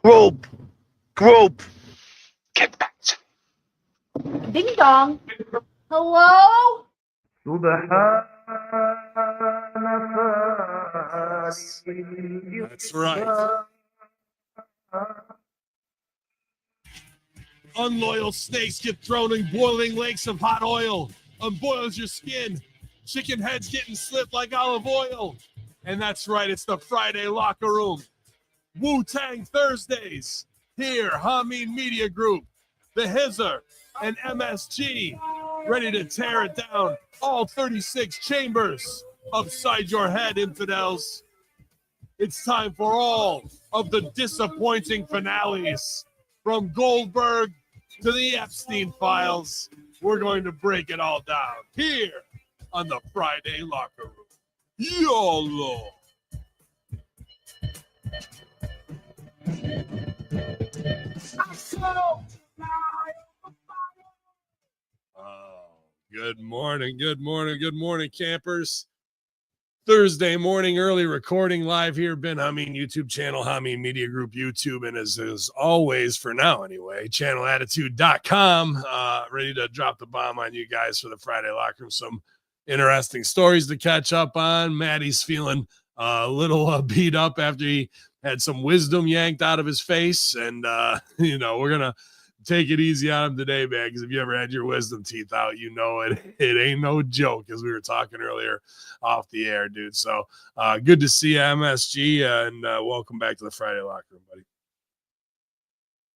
Group, group, get back to me. Ding dong. Hello? That's right. Unloyal snakes get thrown in boiling lakes of hot oil. Unboils your skin. Chicken heads getting slipped like olive oil. And that's right, it's the Friday locker room. Wu-Tang Thursdays. Here, Hameen Media Group, The Hizzer, and MSG, ready to tear it down. All 36 chambers upside your head, infidels. It's time for all of the disappointing finales. From Goldberg to the Epstein files, we're going to break it all down here on the Friday Locker Room. YOLO! Oh, good morning, campers. Thursday morning, early recording live here, Ben Hameen YouTube channel, Hameen Media Group YouTube, and as always, for now anyway, channelattitude.com, ready to drop the bomb on you guys for the Friday Locker Room. Some interesting stories to catch up on. Maddie's feeling a little beat up after he had some wisdom yanked out of his face, and, we're going to take it easy on him today, man, because if you ever had your wisdom teeth out, you know it ain't no joke, as we were talking earlier off the air, dude. So good to see you, MSG, and welcome back to the Friday Locker Room, buddy.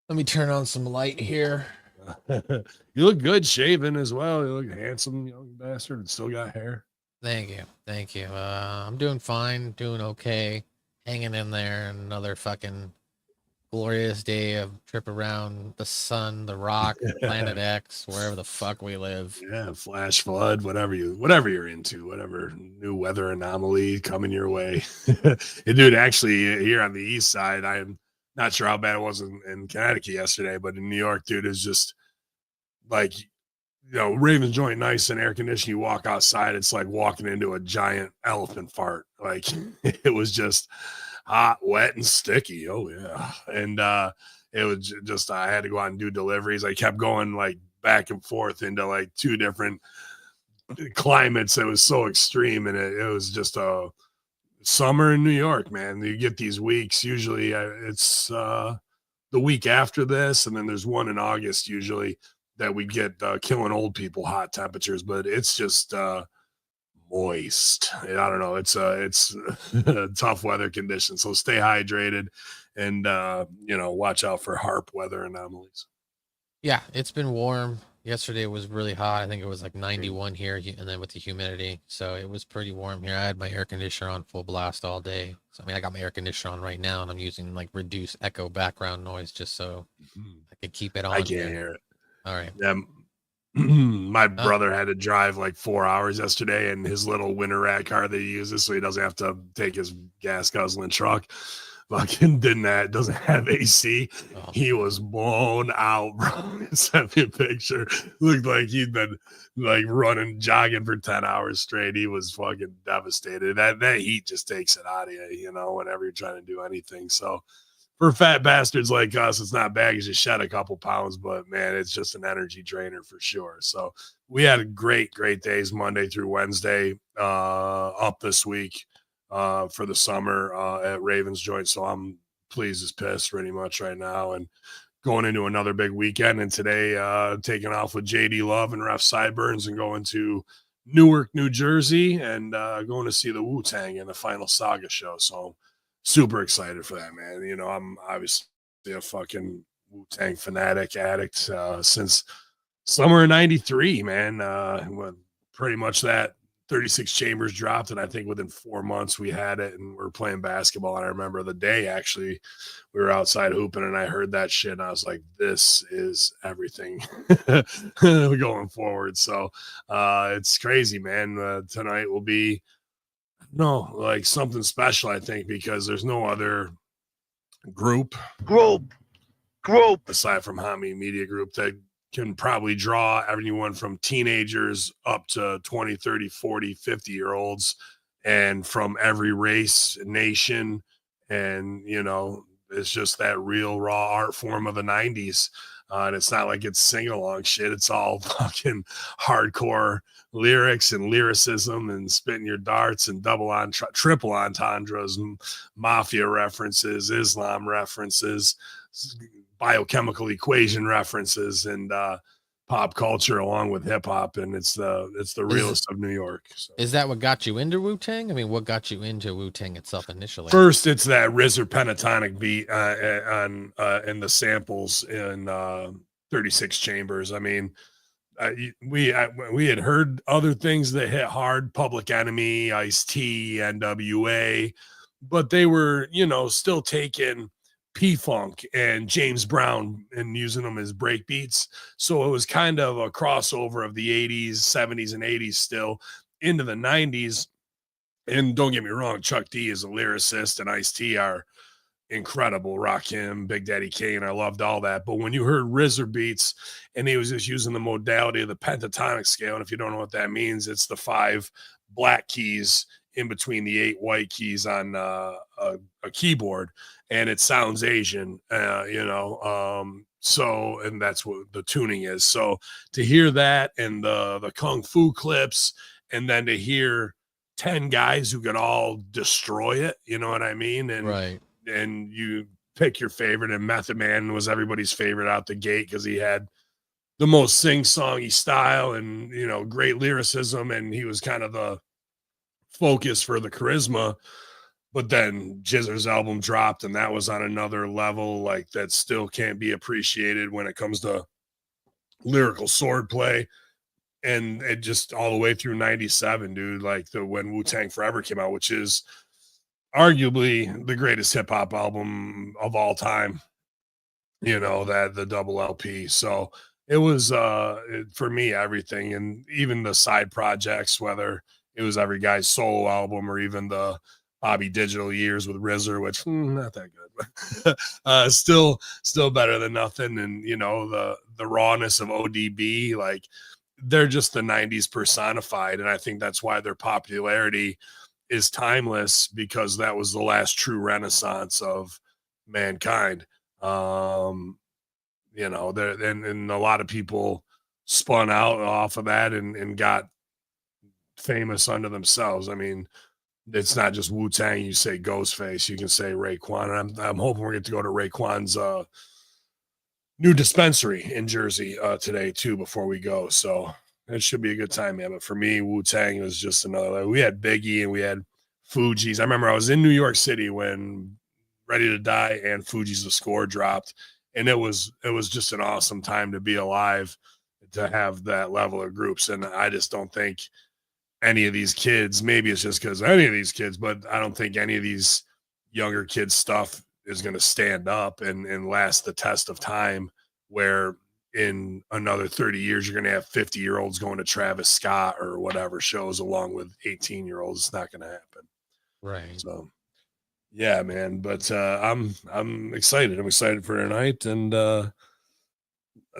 Let me turn on some light here. You look good shaven as well. You look handsome, young bastard, and still got hair. Thank you. I'm doing fine, doing okay, hanging in there. Another fucking glorious day of trip around the sun, the rock, planet X, wherever the fuck we live. Yeah, flash flood, whatever you're into, whatever new weather anomaly coming your way. Dude, actually, here on the east side, I'm not sure how bad it was in Connecticut yesterday, but in New York, dude, is just like, Ravens joint nice and air conditioning. You walk outside, it's like walking into a giant elephant fart. Like it was just hot, wet, and sticky. Oh yeah. And it was just, I had to go out and do deliveries. I kept going like back and forth into like two different climates. It was so extreme, and it was just a summer in New York, man. You get these weeks. Usually it's the week after this, and then there's one in August usually that we get killing old people hot temperatures, but it's just moist. I don't know. It's tough weather conditions. So stay hydrated and, watch out for HARP weather anomalies. Yeah, it's been warm. Yesterday was really hot. I think it was like 91 here, and then with the humidity. So it was pretty warm here. I had my air conditioner on full blast all day. So, I got my air conditioner on right now, and I'm using like reduced echo background noise just so I could keep it on. I can't hear it. All right. Yeah. My brother had to drive like 4 hours yesterday in his little winter rat car that he uses, so he doesn't have to take his gas guzzling truck. Fucking doesn't have AC. Oh. He was blown out, bro. He sent me a picture. Looked like he'd been like jogging for 10 hours straight. He was fucking devastated. That heat just takes it out of you, whenever you're trying to do anything. So for fat bastards like us, it's not bad because you shed a couple pounds, but man, it's just an energy drainer for sure. So we had great days Monday through Wednesday, up this week for the summer at Ravens joint. So I'm pleased as piss pretty much right now, and going into another big weekend. And today, taking off with JD Love and Ref Sideburns and going to Newark, New Jersey, and going to see the Wu-Tang in the final Saga show. So super excited for that, man. I'm obviously a fucking Wu-Tang fanatic addict since summer of 93, man. Pretty much that 36 chambers dropped, and I think within 4 months we had it, and we were playing basketball. And I remember the day, actually, we were outside hooping, and I heard that shit, and I was like, this is everything going forward. So it's crazy, man. Tonight will be like something special, I think, because there's no other group aside from Hameen Media Group that can probably draw everyone from teenagers up to 20, 30, 40, 50-year-olds, and from every race, nation, and, It's just that real raw art form of the 90s. And it's not like it's sing along shit. It's all fucking hardcore lyrics and lyricism and spitting your darts and triple entendres, mafia references, Islam references, biochemical equation references, and pop culture along with hip hop. And it's the realest of New York. So. Is that what got you into Wu-Tang? I mean, what got you into Wu-Tang itself initially? First, it's that RZA pentatonic beat in the samples in 36 Chambers. I mean, we had heard other things that hit hard, Public Enemy, Ice-T, NWA, but they were, still taking P-Funk and James Brown and using them as break beats. So it was kind of a crossover of the 80s, 70s, and 80s still into the 90s. And don't get me wrong, Chuck D is a lyricist and Ice-T are incredible. Rakim, Big Daddy Kane, I loved all that. But when you heard RZA beats and he was just using the modality of the pentatonic scale, and if you don't know what that means, it's the 5 black keys in between the 8 white keys on a keyboard, and it sounds Asian, so, and that's what the tuning is. So to hear that and the Kung Fu clips, and then to hear 10 guys who could all destroy it, you know what I mean? And right. And you pick your favorite, and Method Man was everybody's favorite out the gate because he had the most sing-songy style and, great lyricism, and he was kind of the focus for the charisma. But then Jizzer's album dropped, and that was on another level, like that still can't be appreciated when it comes to lyrical swordplay. And it just all the way through 97, dude, like when Wu-Tang Forever came out, which is arguably the greatest hip hop album of all time, that the double LP. So it was, for me, everything. And even the side projects, whether it was every guy's solo album or even the Bobby Digital years with RZA, which not that good, but still better than nothing. And, the rawness of ODB, like, they're just the 90s personified. And I think that's why their popularity is timeless, because that was the last true renaissance of mankind. And a lot of people spun out off of that and got famous unto themselves. I mean, it's not just Wu-Tang. You say Ghostface, you can say Raekwon. And I'm hoping we're going to go to Raekwon's new dispensary in Jersey today too before we go. So it should be a good time, man. But for me, Wu-Tang was just another. We had Biggie and we had Fugees. I remember I was in New York City when Ready to Die and Fugees The Score dropped, and it was just an awesome time to be alive, to have that level of groups. And I just don't think any of these kids, maybe it's just because any of these kids, but I don't think any of these younger kids' stuff is going to stand up and last the test of time, where in another 30 years, you're going to have 50-year-olds going to Travis Scott or whatever shows along with 18-year-olds. It's not going to happen. Right. So, yeah, man. But I'm excited. I'm excited for tonight and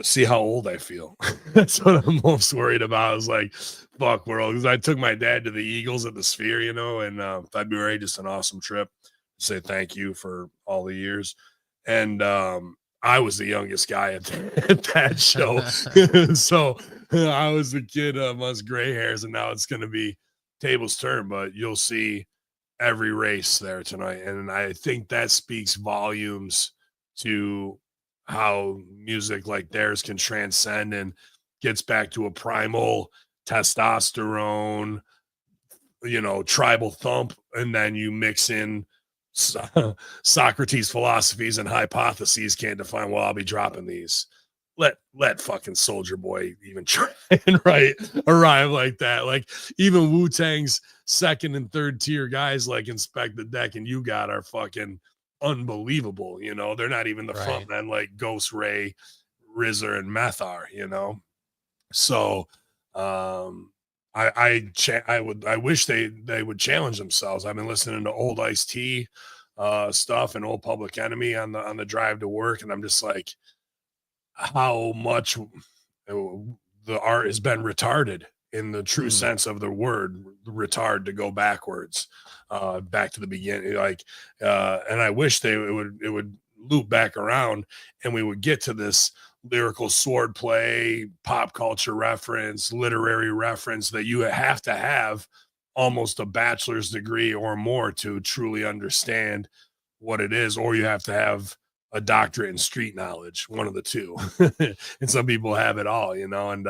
see how old I feel. That's what I'm most worried about. I was like, fuck world. Because I took my dad to the Eagles at the Sphere, in February. Just an awesome trip. Say thank you for all the years. And I was the youngest guy at that show. So I was the kid amongst gray hairs, and now it's going to be tables turn, but you'll see every race there tonight. And I think that speaks volumes to how music like theirs can transcend and gets back to a primal testosterone, tribal thump. And then you mix in Socrates' philosophies and hypotheses can't define. Well, I'll be dropping these. Let fucking Soldier Boy even try and arrive like that. Like even Wu-Tang's second and third tier guys like Inspect the Deck and You Got are fucking unbelievable. They're not even the front men like Ghost Ray, RZA, and Meth are. So I wish they would challenge themselves. I've been listening to old Ice-T stuff and old Public Enemy on the drive to work, and I'm just like, how much the art has been retarded in the true sense of the word retard, to go backwards, back to the beginning. Like, and I wish it would loop back around and we would get to this lyrical swordplay, pop culture reference, literary reference that you have to have almost a bachelor's degree or more to truly understand what it is, or you have to have a doctorate in street knowledge, one of the two. And some people have it all, you know, and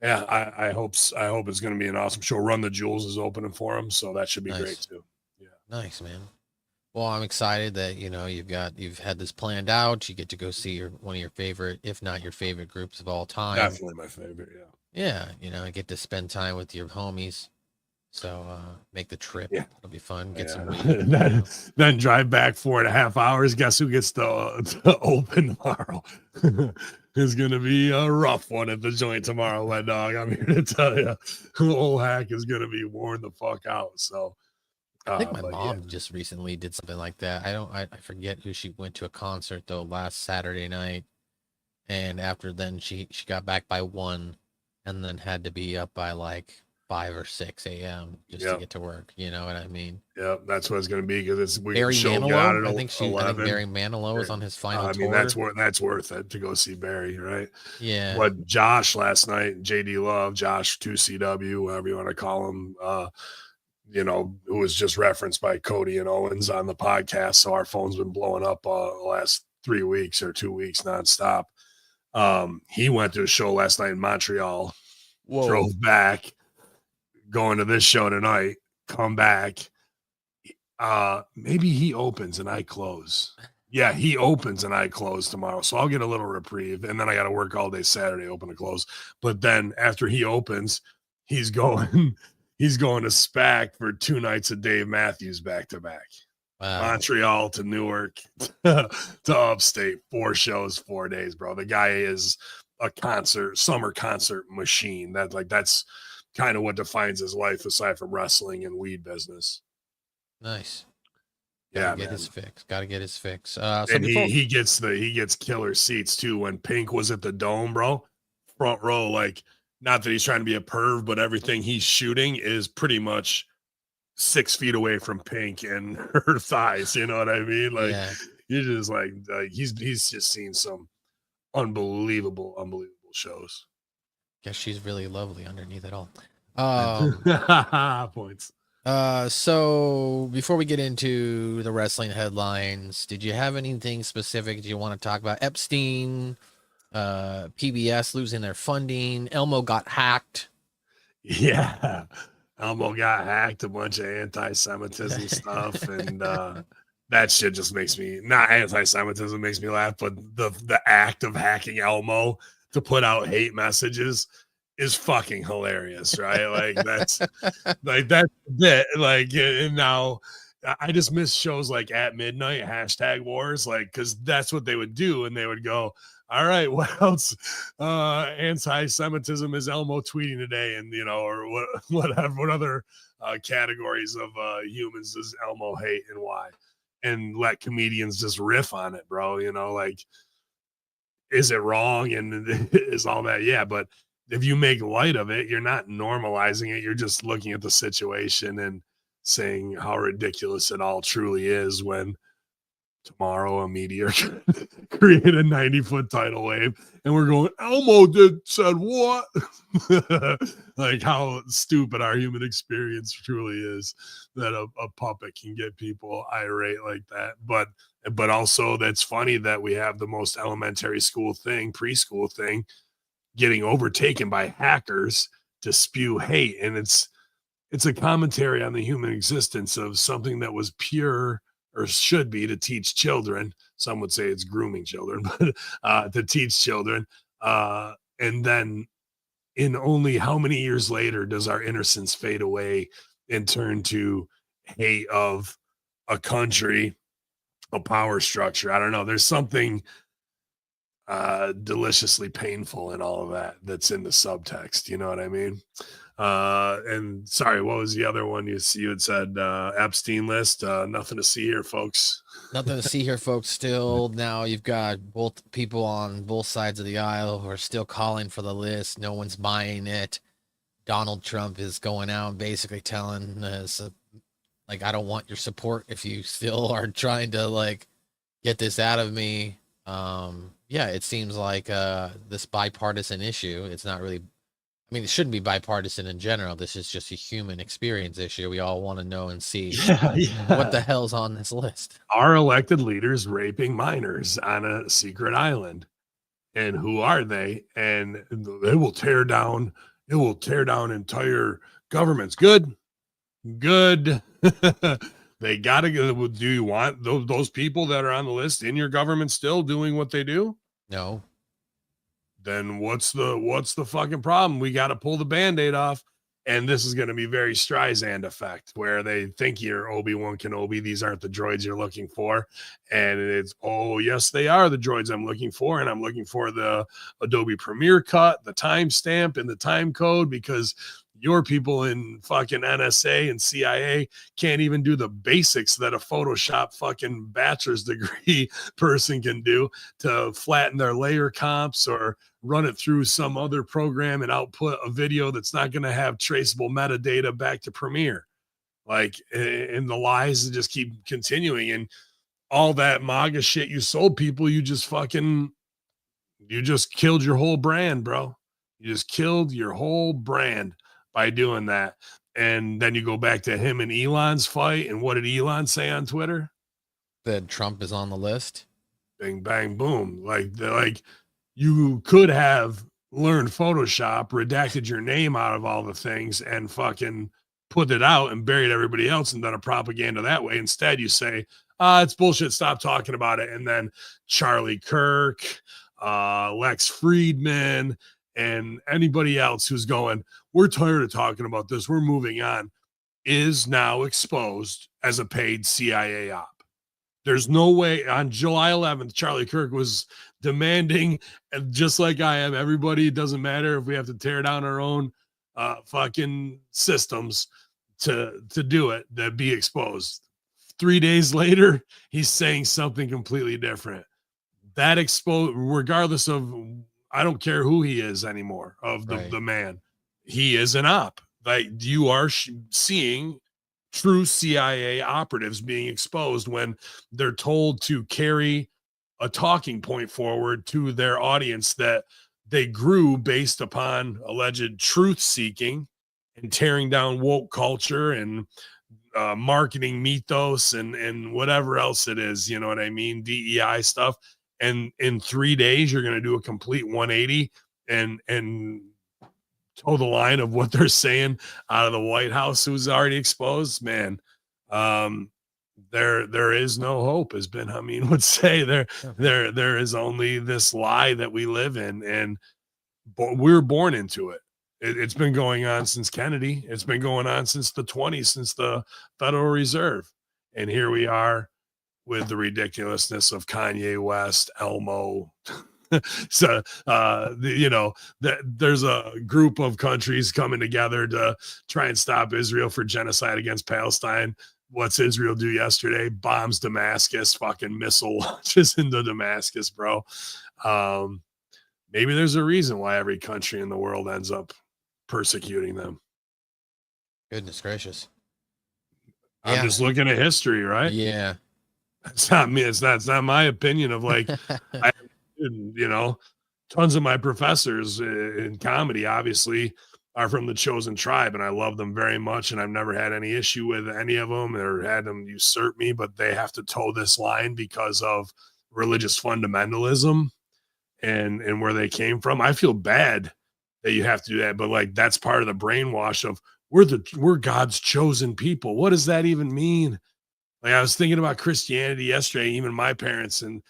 yeah, I hope it's going to be an awesome show. Run the Jewels is opening for them, so that should be great too. Yeah, nice, man. Well, I'm excited that you've had this planned out. You get to go see one of your favorite, if not your favorite groups of all time. Definitely my favorite. Yeah. Yeah, I get to spend time with your homies. So make the trip. Yeah. It'll be fun. Get some weed. Then drive back 4.5 hours. Guess who gets to open tomorrow? It's gonna be a rough one at the joint tomorrow, my dog. I'm here to tell you, old Hack is gonna be worn the fuck out. So I think my mom just recently did something like that. I forget who she went to a concert though last Saturday night, and after then she got back by 1, and then had to be up by like 5 or 6 a.m. just to get to work. You know what I mean? Yeah, that's what it's going to be because it's Barry Manilow. I think Barry Manilow is on his final I mean, tour. that's worth it to go see Barry, right? Yeah. What Josh last night, JD Love, Josh 2CW, whatever you want to call him, you know, who was just referenced by Cody and Owens on the podcast. So our phone's been blowing up the last 3 weeks or 2 weeks nonstop. He went to a show last night in Montreal. Whoa. Drove back. Going to this show tonight, come back. Maybe he opens and I close. Yeah, he opens and I close tomorrow. So I'll get a little reprieve. And then I got to work all day Saturday, open to close. But then after he opens, he's going to SPAC for 2 nights of Dave Matthews back to back. Wow. Montreal to Newark to upstate, 4 shows, 4 days, bro. The guy is a summer concert machine. That's kind of what defines his life aside from wrestling and weed business. Nice. Gotta get his fix. Gotta get his fix. So and he gets killer seats too. When Pink was at the Dome, bro, front row, like, not that he's trying to be a perv, but everything he's shooting is pretty much 6 feet away from Pink and her thighs. You know what I mean? Like, you're just like he's just seen some unbelievable shows. Guess she's really lovely underneath it all. Points. So before we get into the wrestling headlines, did you have anything specific you want to talk about? Epstein, PBS losing their funding, Elmo got hacked. Yeah, Elmo got hacked, a bunch of anti-Semitism stuff, and that shit just makes me, not anti-Semitism makes me laugh, but the act of hacking Elmo to put out hate messages is fucking hilarious, right? Like that's it. Like, and now I just miss shows like At Midnight, #wars, like, because that's what they would do, and they would go, all right, what else anti-Semitism is Elmo tweeting today, and you know, or what other categories of humans does Elmo hate and why, and let comedians just riff on it, bro. You know, like, is it wrong and is all that? Yeah, but if you make light of it, you're not normalizing it. You're just looking at the situation and saying how ridiculous it all truly is when tomorrow a meteor create a 90-foot tidal wave and we're going, Elmo said what? Like, how stupid our human experience truly is, that a puppet can get people irate like that. But also that's funny that we have the most elementary school thing, preschool thing, getting overtaken by hackers to spew hate. And it's a commentary on the human existence of something that was pure, or should be, to teach children. Some would say it's grooming children, but to teach children. And then in only how many years later does our innocence fade away and turn to hate of a country, a power structure? I don't know. There's something deliciously painful in all of that that's in the subtext. You know what I mean? And sorry, what was the other one you had said? Epstein list. Nothing to see here, folks. Nothing to see here, folks. Still, now you've got both people on both sides of the aisle who are still calling for the list. No one's buying it. Donald Trump is going out and basically telling us, like, I don't want your support if you still are trying to, like, get this out of me. Yeah, it seems like this bipartisan issue. It's not really. I mean, it shouldn't be bipartisan in general. This is just a human experience issue. We all want to know and see what the hell's on this list. Are elected leaders raping minors on a secret island? And who are they? And they will tear down. It will tear down entire governments. Good. They gotta go. Do you want those people that are on the list in your government still doing what they do? No. Then what's the fucking problem? We got to pull the band-aid off. And this is going to be very Streisand effect, where they think you're Obi-Wan Kenobi. These aren't the droids you're looking for. And it's, oh, yes, they are the droids I'm looking for. And I'm looking for the Adobe Premiere cut, the timestamp, and the time code, because your people in fucking NSA and CIA can't even do the basics that a Photoshop fucking bachelor's degree person can do to flatten their layer comps or run it through some other program and output a video that's not going to have traceable metadata back to Premiere. Like, and the lies just keep continuing. And all that MAGA shit you sold people, you just killed your whole brand, bro. You just killed your whole brand by doing that. And then you go back to him and Elon's fight. And what did Elon say on Twitter? That Trump is on the list. Bing, bang, boom. Like you could have learned Photoshop, redacted your name out of all the things, and fucking put it out and buried everybody else and done a propaganda that way. Instead, you say, it's bullshit. Stop talking about it. And then Charlie Kirk, Lex Friedman, and anybody else who's going, we're tired of talking about this, we're moving on, is now exposed as a paid CIA op. There's no way. On July 11th, Charlie Kirk was demanding, and just like I am, everybody, it doesn't matter if we have to tear down our own fucking systems to do it, that be exposed. 3 days later, he's saying something completely different. That exposed, regardless of, I don't care who he is anymore, of the man, he is an op. Like, you are seeing true CIA operatives being exposed when they're told to carry a talking point forward to their audience that they grew based upon alleged truth seeking and tearing down woke culture and marketing mythos and whatever else it is, you know what I mean? DEI stuff. And in 3 days, you're going to do a complete 180 and toe the line of what they're saying out of the White House, who's already exposed. Man, there is no hope, as Ben Hameen would say. There is only this lie that we live in, and we're born into it. It's been going on since Kennedy. It's been going on since the 20s, since the Federal Reserve. And here we are with the ridiculousness of Kanye West, Elmo. So, there's a group of countries coming together to try and stop Israel for genocide against Palestine. What's Israel do yesterday? Bombs Damascus, fucking missile launches into Damascus, bro. Maybe there's a reason why every country in the world ends up persecuting them. Goodness gracious. I'm just looking at history, right? Yeah. It's not me. It's not my opinion of like, tons of my professors in comedy obviously are from the chosen tribe, and I love them very much. And I've never had any issue with any of them or had them usurp me, but they have to toe this line because of religious fundamentalism and where they came from. I feel bad that you have to do that, but like, that's part of the brainwash of we're God's chosen people. What does that even mean? Like, I was thinking about Christianity yesterday, even my parents and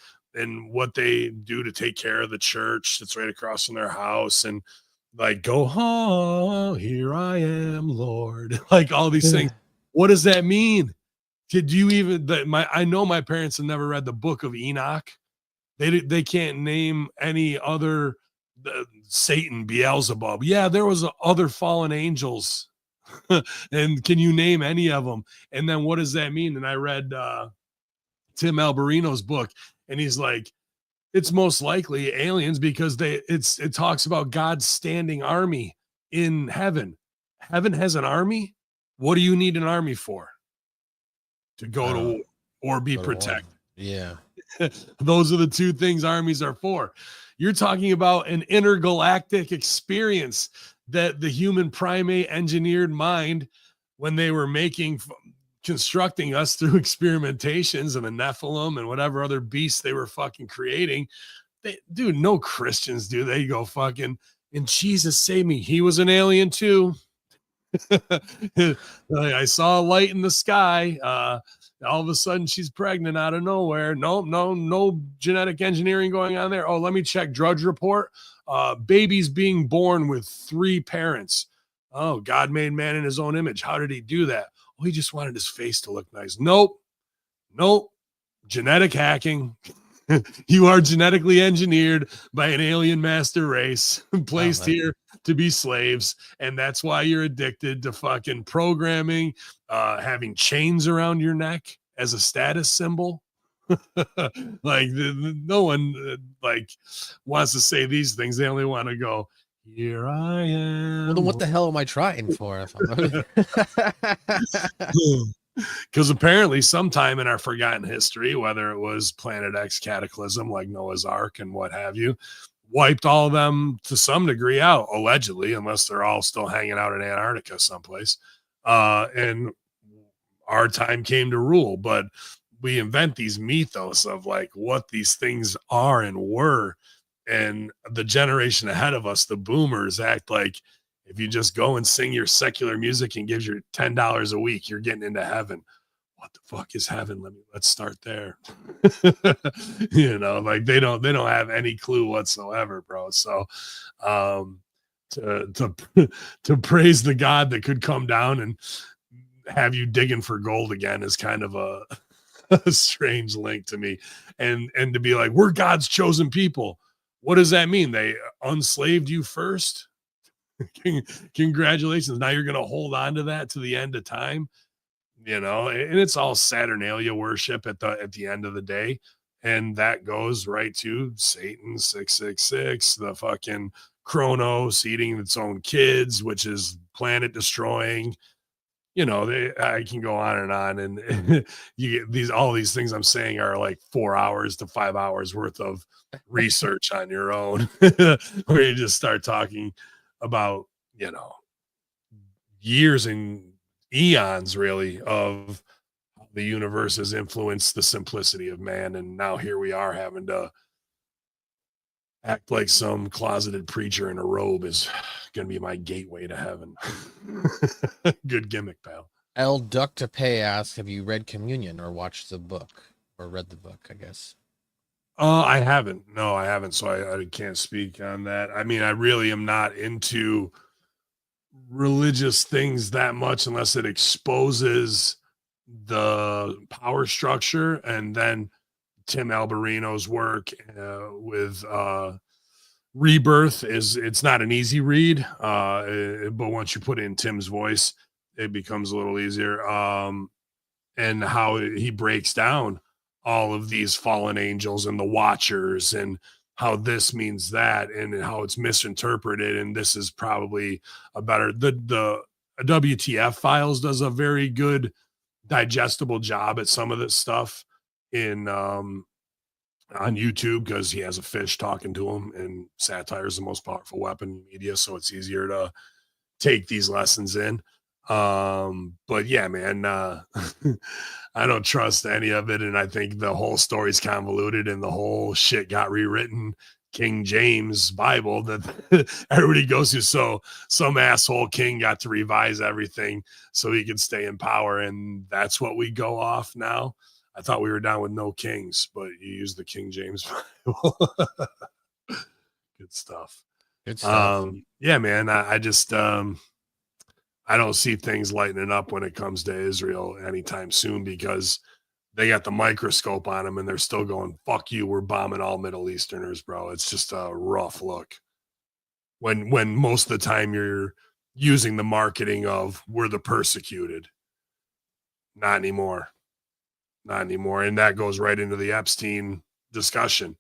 what they do to take care of the church that's right across from their house, and like, go, oh, here I am, Lord. Like, all these things. What does that mean? Did you even I know my parents have never read the book of Enoch. They can't name any other Satan, Beelzebub. Yeah, there was other fallen angels. And can you name any of them? And then what does that mean? And I read Tim Alberino's book, and he's like, it's most likely aliens because it talks about God's standing army in heaven. Heaven has an army. What do you need an army for? To go to war or be protected. Yeah. Those are the two things armies are for. You're talking about an intergalactic experience that the human primate engineered mind, when they were constructing us through experimentations and the Nephilim and whatever other beasts they were fucking creating. Dude, no Christians do. They go fucking, and Jesus save me, he was an alien too. I saw a light in the sky. All of a sudden she's pregnant out of nowhere. No genetic engineering going on there. Oh, let me check Drudge Report. Babies being born with 3 parents. Oh, God made man in his own image. How did he do that? Oh, he just wanted his face to look nice. Nope. Genetic hacking. You are genetically engineered by an alien master race placed here to be slaves, and that's why you're addicted to fucking programming, having chains around your neck as a status symbol. Like no one like wants to say these things. They only want to go, here I am. Well, then what the hell am I trying for? Because apparently sometime in our forgotten history, whether it was Planet X cataclysm like Noah's Ark and what have you, wiped all of them to some degree out, allegedly, unless they're all still hanging out in Antarctica someplace. And our time came to rule. But we invent these mythos of like what these things are and were. And the generation ahead of us, the boomers, act like if you just go and sing your secular music and gives you $10 a week, you're getting into heaven. What the fuck is heaven? Let's start there. You know, like they don't have any clue whatsoever, bro. So to praise the God that could come down and have you digging for gold again is kind of a strange link to me. And to be like, we're God's chosen people. What does that mean? They unslaved you first? Congratulations. Now you're going to hold on to that to the end of time, you know, and it's all Saturnalia worship at the end of the day. And that goes right to Satan 666, the fucking Chronos eating its own kids, which is planet destroying. You know, I can go on, and you get all these things I'm saying are like 4 hours to 5 hours worth of research on your own, where you just start talking about, you know, years and eons really of the universe has influenced the simplicity of man. And now here we are having to act like some closeted preacher in a robe is going to be my gateway to heaven. Good gimmick, pal. El Duck to Pay asks, have you read Communion or watched the book or read the book, I guess? I haven't. No, I haven't. So I can't speak on that. I mean, I really am not into religious things that much unless it exposes the power structure. And then Tim Alberino's work with Rebirth it's not an easy read. But once you put in Tim's voice, it becomes a little easier. And how he breaks down all of these fallen angels and the watchers and how this means that and how it's misinterpreted. And this is probably a better, the WTF Files does a very good digestible job at some of this stuff on YouTube, because he has a fish talking to him, and satire is the most powerful weapon in media. So it's easier to take these lessons in. But yeah, man, I don't trust any of it. And I think the whole story's convoluted and the whole shit got rewritten. King James Bible that everybody goes to. So some asshole king got to revise everything so he could stay in power. And that's what we go off now. I thought we were down with no kings, but you use the King James Bible. Good stuff. Good stuff. Yeah, man. I just, I don't see things lightening up when it comes to Israel anytime soon, because they got the microscope on them and they're still going, fuck you, we're bombing all Middle Easterners, bro. It's just a rough look. When most of the time you're using the marketing of we're the persecuted. Not anymore. Not anymore. And that goes right into the Epstein discussion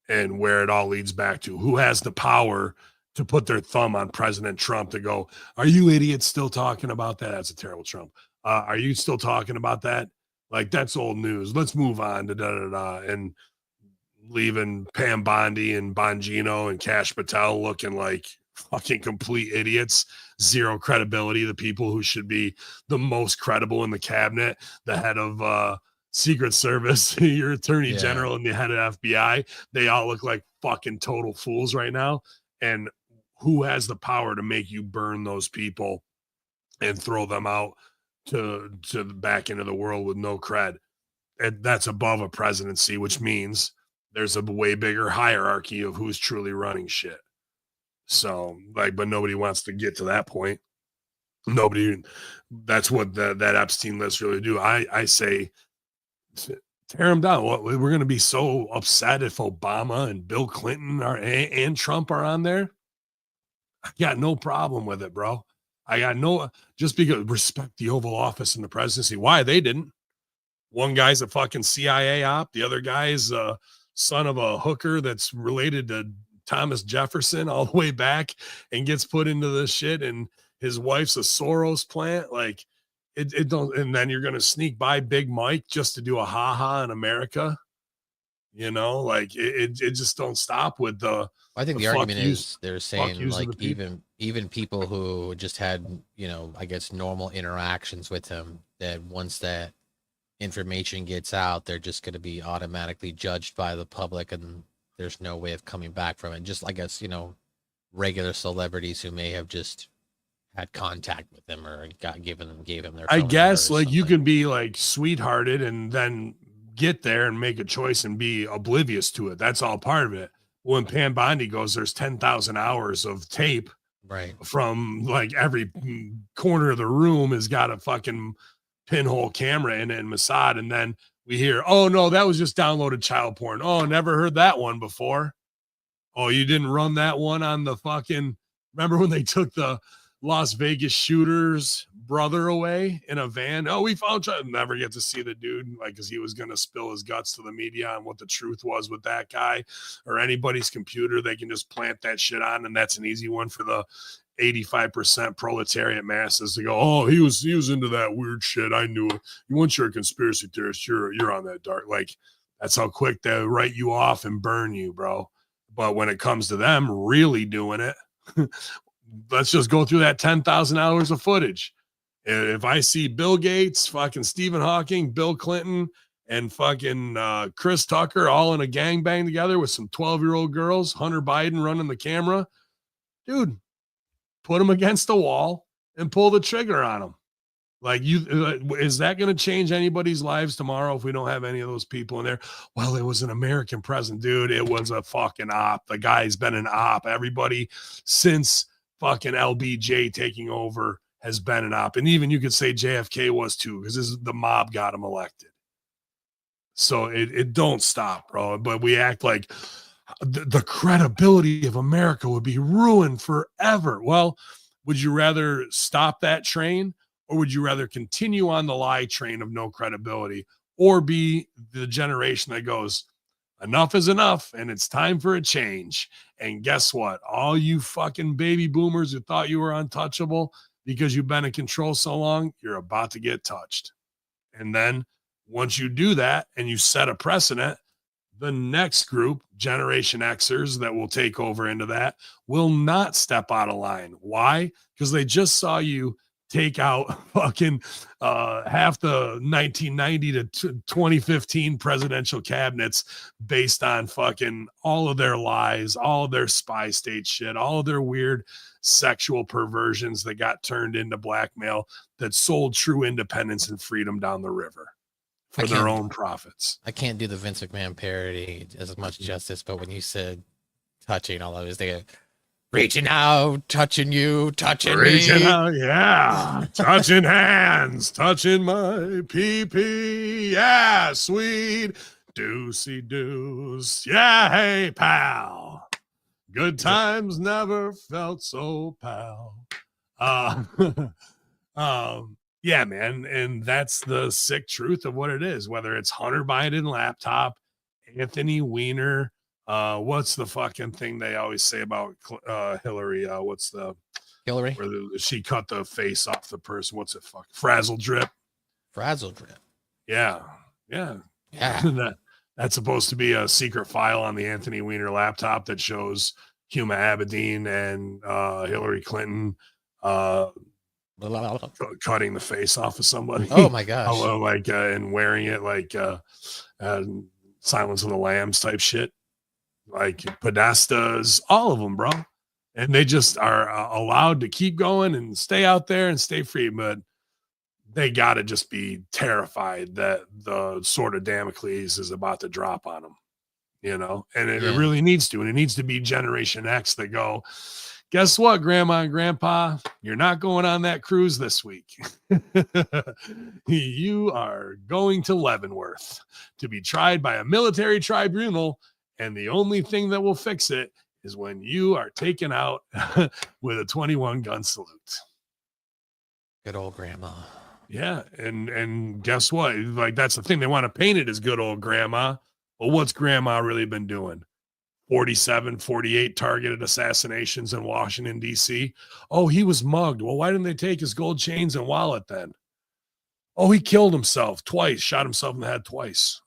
and where it all leads back to who has the power to put their thumb on President Trump to go, are you idiots still talking about that? That's a terrible Trump. Are you still talking about that? Like, that's old news. Let's move on to and leaving Pam Bondi and Bongino and Cash Patel looking like fucking complete idiots, zero credibility. The people who should be the most credible in the cabinet, the head of Secret Service, your attorney general, and the head of FBI, they all look like fucking total fools right now. And who has the power to make you burn those people and throw them out to the back into the world with no cred? And that's above a presidency, which means there's a way bigger hierarchy of who's truly running shit. So, like, but nobody wants to get to that point. Nobody. That's what that Epstein list really do. I say tear them down. We're going to be so upset if Obama and Bill Clinton and Trump are on there. I got no problem with it, bro. I got no, just because respect the Oval Office and the presidency. Why they didn't? One guy's a fucking CIA op. The other guy's son of a hooker that's related to Thomas Jefferson all the way back and gets put into this shit. And his wife's a Soros plant. Like it don't. And then you're going to sneak by Big Mike just to do a ha-ha in America. You know, like it just don't stop with the. I think the argument is they're saying like even people who just had, you know, I guess normal interactions with him, that once that information gets out, they're just going to be automatically judged by the public and there's no way of coming back from it. Just, I guess, you know, regular celebrities who may have just had contact with them or gave him their phone I guess like something. You can be like sweethearted and then get there and make a choice and be oblivious to it. That's all part of it. When Pam Bondi goes, there's 10,000 hours of tape, right? From like every corner of the room has got a fucking pinhole camera in it and Mossad. And then we hear, oh no, that was just downloaded child porn. Oh, never heard that one before. Oh, you didn't run that one on the fucking, remember when they took the Las Vegas shooter's brother away in a van? Oh, we found, never get to see the dude, like, because he was going to spill his guts to the media on what the truth was with that guy or anybody's computer. They can just plant that shit on, and that's an easy one for the 85% proletariat masses to go, oh, he was into that weird shit. I knew it. Once you're a conspiracy theorist, you're on that dark. Like, that's how quick they write you off and burn you, bro. But when it comes to them really doing it, let's just go through that 10,000 hours of footage. If I see Bill Gates, fucking Stephen Hawking, Bill Clinton, and fucking Chris Tucker all in a gangbang together with some 12-year-old girls, Hunter Biden running the camera, dude, put them against the wall and pull the trigger on them. Like, is that going to change anybody's lives tomorrow if we don't have any of those people in there? Well, it was an American president, dude. It was a fucking op. The guy's been an op. Everybody since fucking LBJ taking over has been an op. And even you could say JFK was too, because the mob got him elected. So it don't stop, bro. But we act like the credibility of America would be ruined forever. Well, would you rather stop that train, or would you rather continue on the lie train of no credibility, or be the generation that goes, enough is enough and it's time for a change? And guess what? All you fucking baby boomers who thought you were untouchable because you've been in control so long, you're about to get touched. And then once you do that and you set a precedent, the next group, Generation Xers, that will take over into that will not step out of line. Why? Because they just saw you take out fucking half the 1990 to 2015 presidential cabinets based on fucking all of their lies, all of their spy state shit, all of their weird sexual perversions that got turned into blackmail that sold true independence and freedom down the river for their own profits. I can't do the Vince McMahon parody as much justice, but when you said touching, all I was thinking, reaching out, touching you, touching reaching me. Out, yeah. Touching hands, touching my pee-pee. Yeah, sweet deucey deuce. Yeah, hey, pal. Good times never felt so pal. Yeah, man. And that's the sick truth of what it is, whether it's Hunter Biden laptop, Anthony Weiner, what's the fucking thing they always say about Hillary? What's the Hillary? Where she cut the face off the person. What's it? Frazzle drip. Frazzle drip. Yeah. That's supposed to be a secret file on the Anthony Weiner laptop that shows Huma Abedin and Hillary Clinton cutting the face off of somebody. Oh my gosh. Like and wearing it like Silence of the Lambs type shit, like Podestas, all of them, bro. And they just are allowed to keep going and stay out there and stay free, but they got to just be terrified that the sword of Damocles is about to drop on them, and it really needs to. And it needs to be Generation X that go, guess what, Grandma and Grandpa, you're not going on that cruise this week. You are going to Leavenworth to be tried by a military tribunal. And the only thing that will fix it is when you are taken out with a 21 gun salute. Good old grandma. Yeah, and guess what? Like, that's the thing. They want to paint it as good old grandma. Well, what's grandma really been doing? 47, 48 targeted assassinations in Washington, D.C. Oh, he was mugged. Well, why didn't they take his gold chains and wallet then? Oh, he killed himself twice, shot himself in the head twice.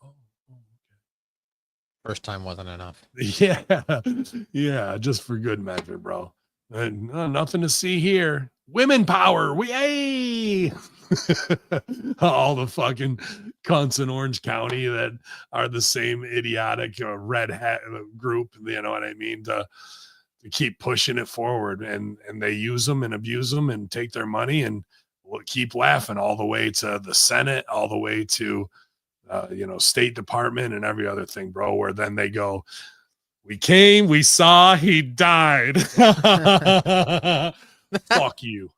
First time wasn't enough. Yeah, just for good measure, bro. Nothing to see here. Women power. Yay! All the fucking cunts in Orange County that are the same idiotic red hat group, you know what I mean, to keep pushing it forward, and they use them and abuse them and take their money, and we'll keep laughing all the way to the Senate, all the way to State Department and every other thing, bro, where then they go, we came, we saw, he died. Fuck you.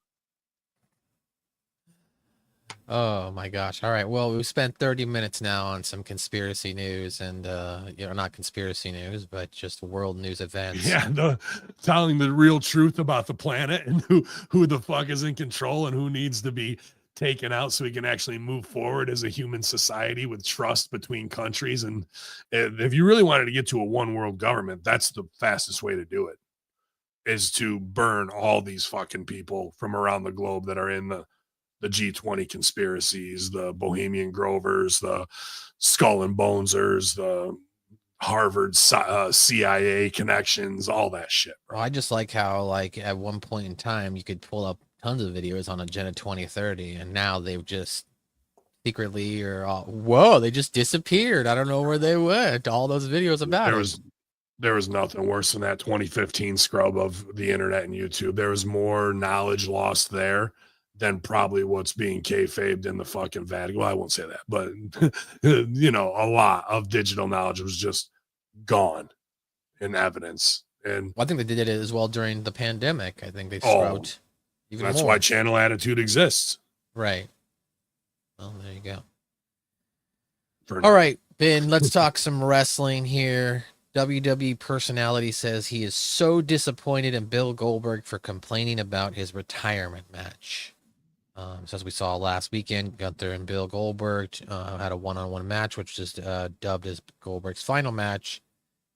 Oh my gosh. All right. Well, we spent 30 minutes now on some conspiracy news and, not conspiracy news, but just world news events. Yeah. Telling the real truth about the planet and who the fuck is in control and who needs to be taken out so we can actually move forward as a human society with trust between countries. And if you really wanted to get to a one world government, that's the fastest way to do it, is to burn all these fucking people from around the globe that are in the G20 conspiracies, the Bohemian Grovers, the Skull and Bonesers, the Harvard CIA connections, all that shit. Well, I just like how, like, at one point in time, you could pull up tons of videos on Agenda 2030, and now they've just secretly they just disappeared. I don't know where they went. All those videos about there was nothing worse than that 2015 scrub of the internet and YouTube. There was more knowledge lost there than probably what's being kayfabed in the fucking Vatican. Well, I won't say that, but a lot of digital knowledge was just gone in evidence. And I think they did it as well during the pandemic. I think they scrubbed even that's more. why Channel Attitude exists. Right. Well, there you go. All right, Ben, let's talk some wrestling here. WWE personality says he is so disappointed in Bill Goldberg for complaining about his retirement match. So as we saw last weekend, Gunther and Bill Goldberg had a one-on-one match, which is dubbed as Goldberg's final match.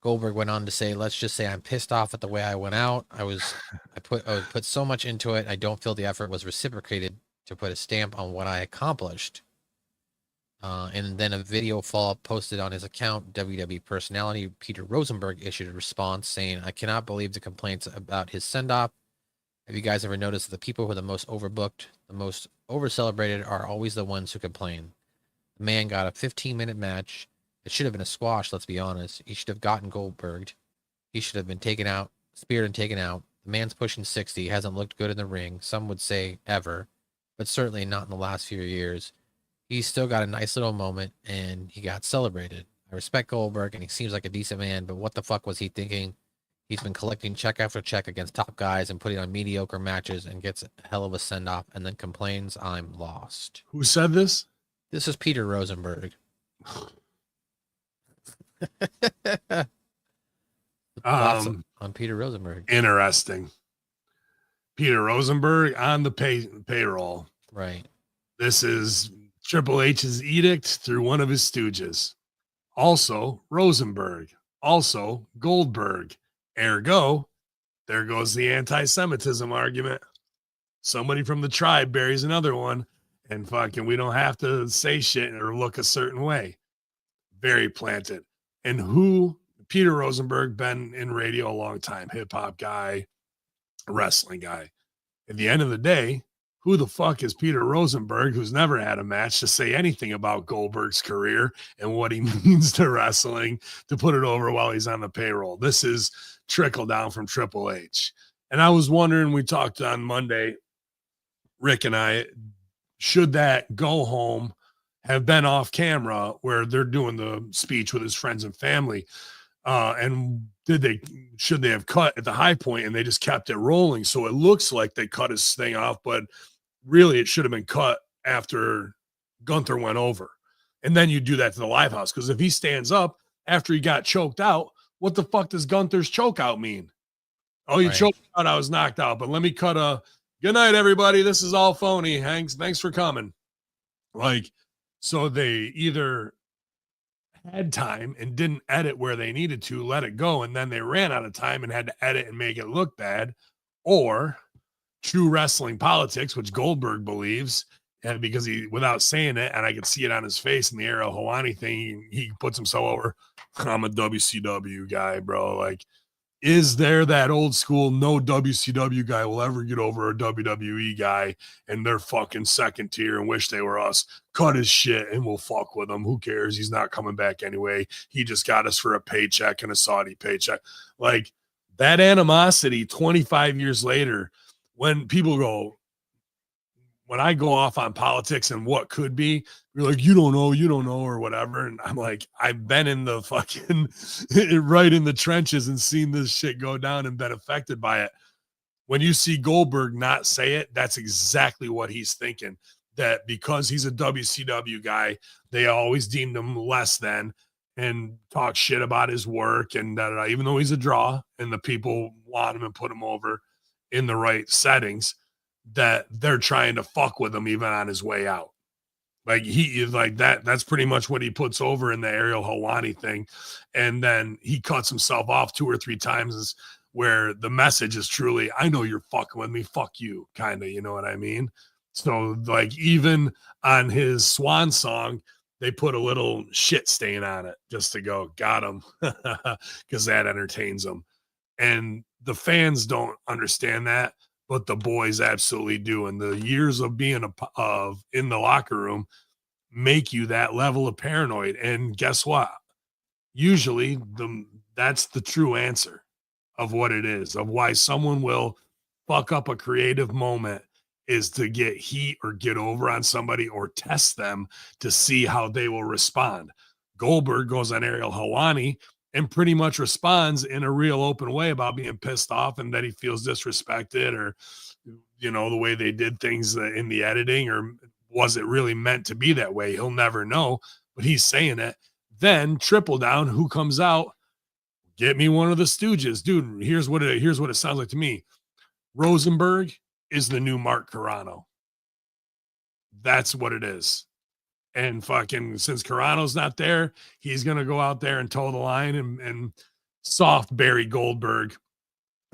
Goldberg went on to say, "Let's just say I'm pissed off at the way I went out. I put so much into it. I don't feel the effort was reciprocated to put a stamp on what I accomplished." And then a video follow-up posted on his account. WWE personality Peter Rosenberg issued a response saying, "I cannot believe the complaints about his send-off. Have you guys ever noticed that the people who are the most overbooked, the most over-celebrated are always the ones who complain? The man got a 15-minute match. It should have been a squash, let's be honest. He should have gotten Goldberg. He should have been taken out, speared and taken out. The man's pushing 60, hasn't looked good in the ring. Some would say ever, but certainly not in the last few years. He's still got a nice little moment, and he got celebrated. I respect Goldberg, and he seems like a decent man, but what the fuck was he thinking? He's been collecting check after check against top guys and putting on mediocre matches and gets a hell of a send-off and then complains I'm lost." Who said this? This is Peter Rosenberg. On Peter Rosenberg. Interesting. Peter Rosenberg on the payroll. Right. This is Triple H's edict through one of his stooges. Also Rosenberg. Also Goldberg. Ergo, there goes the anti-Semitism argument. Somebody from the tribe buries another one. and fucking we don't have to say shit or look a certain way. Very planted. And who Peter Rosenberg, been in radio a long time, hip hop guy, wrestling guy. At the end of the day, who the fuck is Peter Rosenberg, who's never had a match, to say anything about Goldberg's career and what he means to wrestling to put it over while he's on the payroll? This is trickle down from Triple H. And I was wondering, we talked on Monday, Rick and I, should that go home have been off camera where they're doing the speech with his friends and family? And should they have cut at the high point and they just kept it rolling? So it looks like they cut his thing off, but really it should have been cut after Gunther went over. And then you do that to the live house. Because if he stands up after he got choked out, what the fuck does Gunther's choke out mean? Oh, you choked out, I was knocked out. But let me cut a good night, everybody. This is all phony. Hanks, thanks for coming. Like, so they either had time and didn't edit where they needed to, let it go, and then they ran out of time and had to edit and make it look bad, or true wrestling politics, which Goldberg believes, and because he, without saying it, and I could see it on his face in the Ariel Helwani thing, he puts himself over. I'm a WCW guy, bro. Like, is there that old school no WCW guy will ever get over a WWE guy and they're fucking second tier and wish they were us? Cut his shit and we'll fuck with him. Who cares? He's not coming back anyway. He just got us for a paycheck and a Saudi paycheck. Like, that animosity 25 years later, when people go, when I go off on politics and what could be, you're like, you don't know, or whatever. And I'm like, I've been in the fucking right in the trenches and seen this shit go down and been affected by it. When you see Goldberg not say it, that's exactly what he's thinking. That because he's a WCW guy, they always deemed him less than and talk shit about his work. And even though he's a draw and the people want him and put him over in the right settings, that they're trying to fuck with him even on his way out. Like, he is like that. That's pretty much what he puts over in the Ariel Helwani thing. And then he cuts himself off 2 or 3 times where the message is truly, I know you're fucking with me. Fuck you. Kind of, you know what I mean? So like, even on his swan song, they put a little shit stain on it just to go, got him. Cause that entertains them. And the fans don't understand that, but the boys absolutely do. And the years of being in the locker room make you that level of paranoid. And guess what? Usually that's the true answer of what it is, of why someone will fuck up a creative moment, is to get heat or get over on somebody or test them to see how they will respond. Goldberg goes on Ariel Helwani and pretty much responds in a real open way about being pissed off and that he feels disrespected, or, you know, the way they did things in the editing, or was it really meant to be that way? He'll never know, but he's saying it. Then triple down, who comes out? Get me one of the Stooges. Dude, here's what it sounds like to me. Rosenberg is the new Mark Carrano. That's what it is. And fucking, since Carano's not there, he's going to go out there and toe the line and soft Barry Goldberg.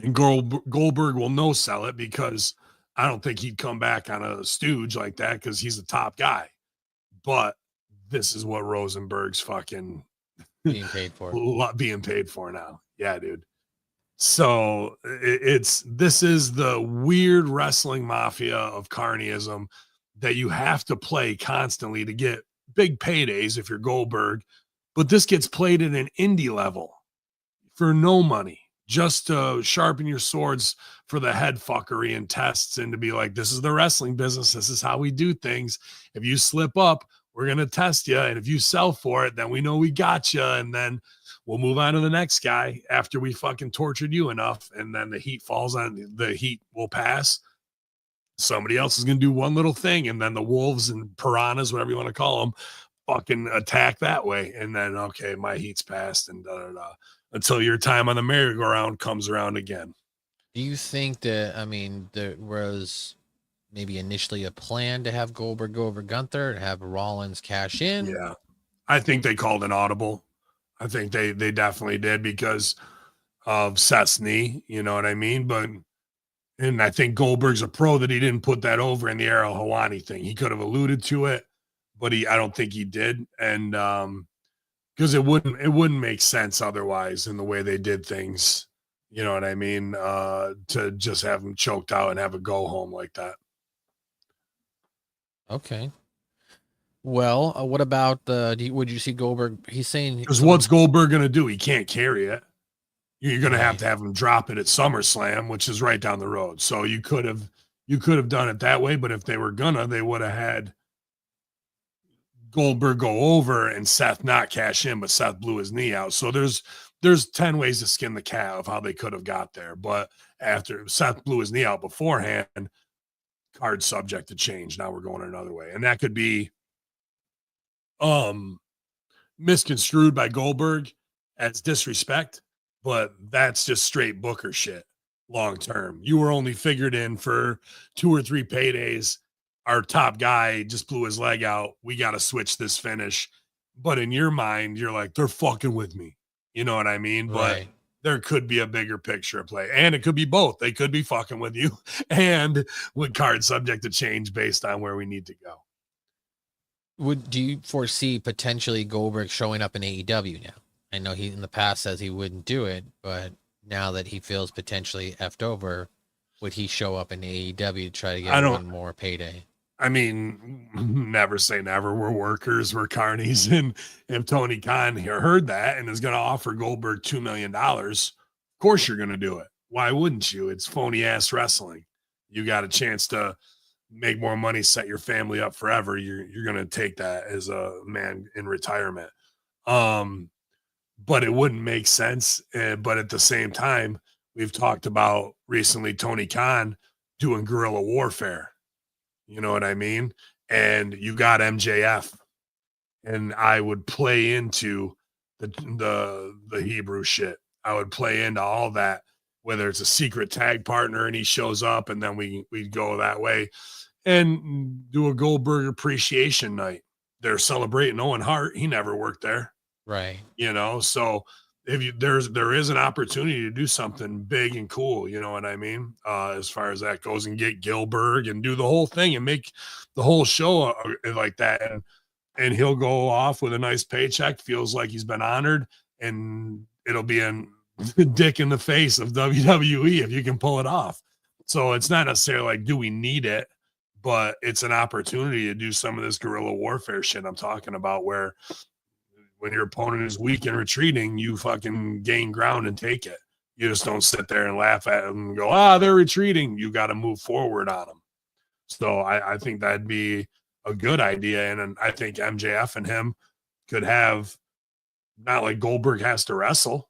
And Goldberg will no sell it, because I don't think he'd come back on a stooge like that, because he's the top guy. But this is what Rosenberg's fucking being paid for. Being paid for now. Yeah, dude. So this is the weird wrestling mafia of carnyism that you have to play constantly to get big paydays if you're Goldberg. But this gets played at an indie level for no money, just to sharpen your swords for the head fuckery and tests, and to be like, this is the wrestling business. This is how we do things. If you slip up, we're going to test you. And if you sell for it, then we know we got you. And then we'll move on to the next guy after we fucking tortured you enough. And then the heat falls on, the heat will pass. Somebody else is going to do one little thing. And then the wolves and piranhas, whatever you want to call them, fucking attack that way. And then, okay, my heat's passed, and until your time on the merry-go-round comes around again. Do you think that, I mean, there was maybe initially a plan to have Goldberg go over Gunther and have Rollins cash in? Yeah. I think they called an audible. I think they definitely did, because of Seth's knee, you know what I mean? But And I think Goldberg's a pro that he didn't put that over in the Ariel Helwani thing. He could have alluded to it, but I don't think he did. And because it wouldn't make sense otherwise in the way they did things. You know what I mean? To just have him choked out and have a go home like that. Okay. Well, what about would you see Goldberg? He's saying because what's Goldberg going to do? He can't carry it. You're going Right. to have him drop it at SummerSlam, which is right down the road. So you could have done it that way. But if they were gonna, they would have had Goldberg go over and Seth not cash in, but Seth blew his knee out. So there's 10 ways to skin the cat of how they could have got there. But after Seth blew his knee out beforehand, card subject to change. Now we're going another way. And that could be misconstrued by Goldberg as disrespect, but that's just straight Booker shit long term. You were only figured in for 2 or 3 paydays. Our top guy just blew his leg out. We got to switch this finish. But in your mind, you're like, they're fucking with me. You know what I mean? Right. But there could be a bigger picture of play. And it could be both. They could be fucking with you and with cards subject to change based on where we need to go. Do you foresee potentially Goldberg showing up in AEW now? I know he in the past says he wouldn't do it, but now that he feels potentially effed over, would he show up in AEW to try to get one more payday? I mean, never say never. We're workers, we're carnies. And if Tony Khan heard that and is going to offer Goldberg $2 million, of course you're going to do it. Why wouldn't you? It's phony ass wrestling. You got a chance to make more money, set your family up forever. You're going to take that as a man in retirement. But it wouldn't make sense. But at the same time, we've talked about recently Tony Khan doing guerrilla warfare. You know what I mean? And you got MJF, and I would play into the Hebrew shit. I would play into all that, whether it's a secret tag partner and he shows up, and then we go that way, and do a Goldberg appreciation night. They're celebrating Owen Hart. He never worked there, right? You know, so if there is an opportunity to do something big and cool, you know what I mean, as far as that goes, and get Gilbert and do the whole thing and make the whole show like that, and he'll go off with a nice paycheck, feels like he's been honored, and it'll be a dick in the face of WWE if you can pull it off. So it's not necessarily like, do we need it, but it's an opportunity to do some of this guerrilla warfare shit I'm talking about, where when your opponent is weak and retreating, you fucking gain ground and take it. You just don't sit there and laugh at them and go, they're retreating. You got to move forward on them. So I think that'd be a good idea. And I think MJF and him could have, not like Goldberg has to wrestle.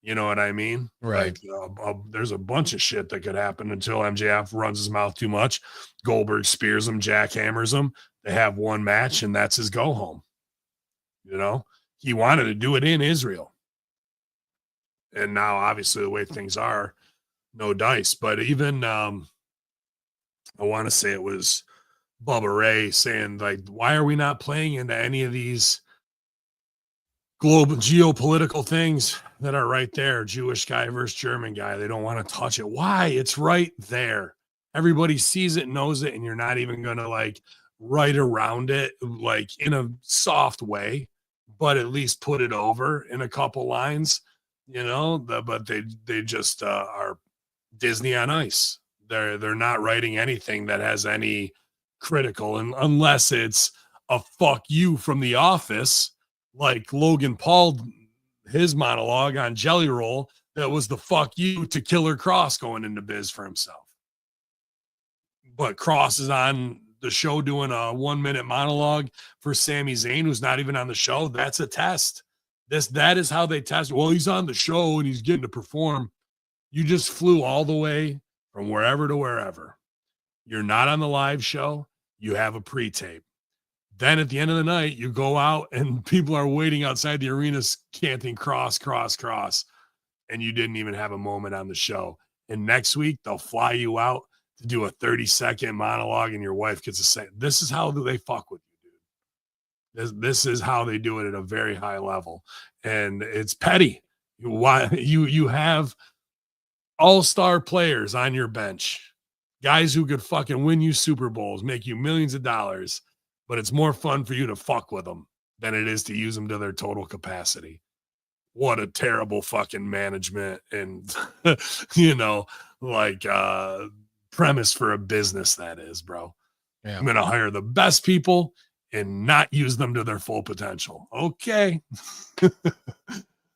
You know what I mean? Right. Like, there's a bunch of shit that could happen until MJF runs his mouth too much. Goldberg spears him, jackhammers him. They have one match, and that's his go home. You know, he wanted to do it in Israel. And now, obviously, the way things are, no dice. But even, I want to say it was Bubba Ray saying, like, why are we not playing into any of these global geopolitical things that are right there? Jewish guy versus German guy. They don't want to touch it. Why? It's right there. Everybody sees it, knows it, and you're not even going to like write around it like in a soft way, but at least put it over in a couple lines, you know. But they just are Disney on ice. They're not writing anything that has any critical, and unless it's a fuck you from The Office, like Logan Paul, his monologue on Jelly Roll, that was the fuck you to Killer Cross going into biz for himself. But Cross is on the show doing a 1-minute monologue for Sami Zayn, who's not even on the show. That's a test. That is how they test. Well, he's on the show and he's getting to perform. You just flew all the way from wherever to wherever. You're not on the live show. You have a pre-tape. Then at the end of the night, you go out and people are waiting outside the arena chanting cross, cross, cross. And you didn't even have a moment on the show. And next week, they'll fly you out to do a 30-second monologue, and your wife gets to say, this is how they fuck with you, dude. This is how they do it at a very high level. And it's petty. Why you have all-star players on your bench, guys who could fucking win you Super Bowls, make you millions of dollars, but it's more fun for you to fuck with them than it is to use them to their total capacity. What a terrible fucking management and, premise for a business that is, bro. Yeah. I'm going to hire the best people and not use them to their full potential. Okay.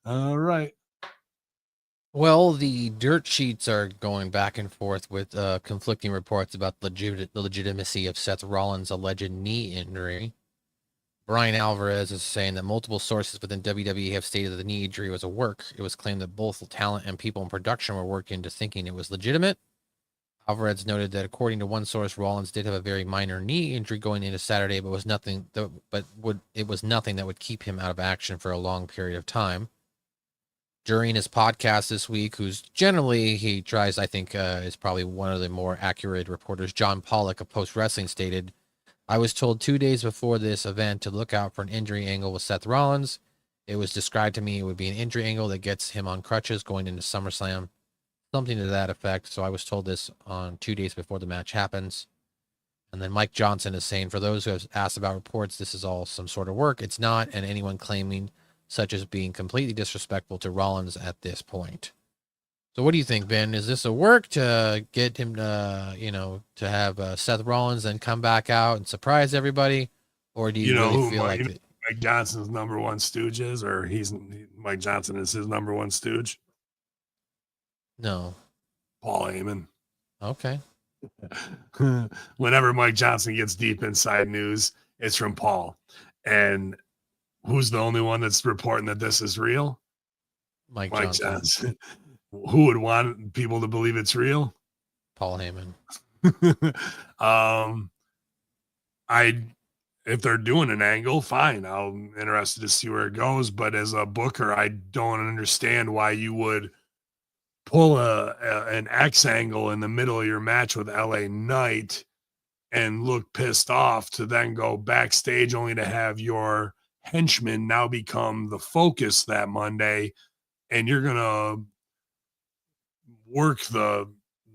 All right. Well, the dirt sheets are going back and forth with conflicting reports about the legitimacy of Seth Rollins' alleged knee injury. Brian Alvarez is saying that multiple sources within WWE have stated that the knee injury was a work. It was claimed that both talent and people in production were worked into thinking it was legitimate. Alvarez noted that according to one source, Rollins did have a very minor knee injury going into Saturday, but was nothing that would keep him out of action for a long period of time. During his podcast this week, who's generally, he tries, I think, is probably one of the more accurate reporters, John Pollock of Post Wrestling stated, I was told 2 days before this event to look out for an injury angle with Seth Rollins. It was described to me it would be an injury angle that gets him on crutches going into SummerSlam, something to that effect. So I was told this on 2 days before the match happens. And then Mike Johnson is saying, for those who have asked about reports, this is all some sort of work. It's not, and anyone claiming such as being completely disrespectful to Rollins at this point. So what do you think, Ben? Is this a work to get him to, to have Seth Rollins then come back out and surprise everybody? Or do you really feel like Mike Johnson's number one stooge is, or Mike Johnson is his number one stooge? No. Paul Heyman. Okay. Whenever Mike Johnson gets deep inside news, it's from Paul. And who's the only one that's reporting that this is real? Mike Johnson. Who would want people to believe it's real? Paul Heyman. If they're doing an angle, fine. I'm interested to see where it goes. But as a booker, I don't understand why you would pull an X angle in the middle of your match with LA Knight and look pissed off to then go backstage only to have your henchman now become the focus that Monday, and you're going to work the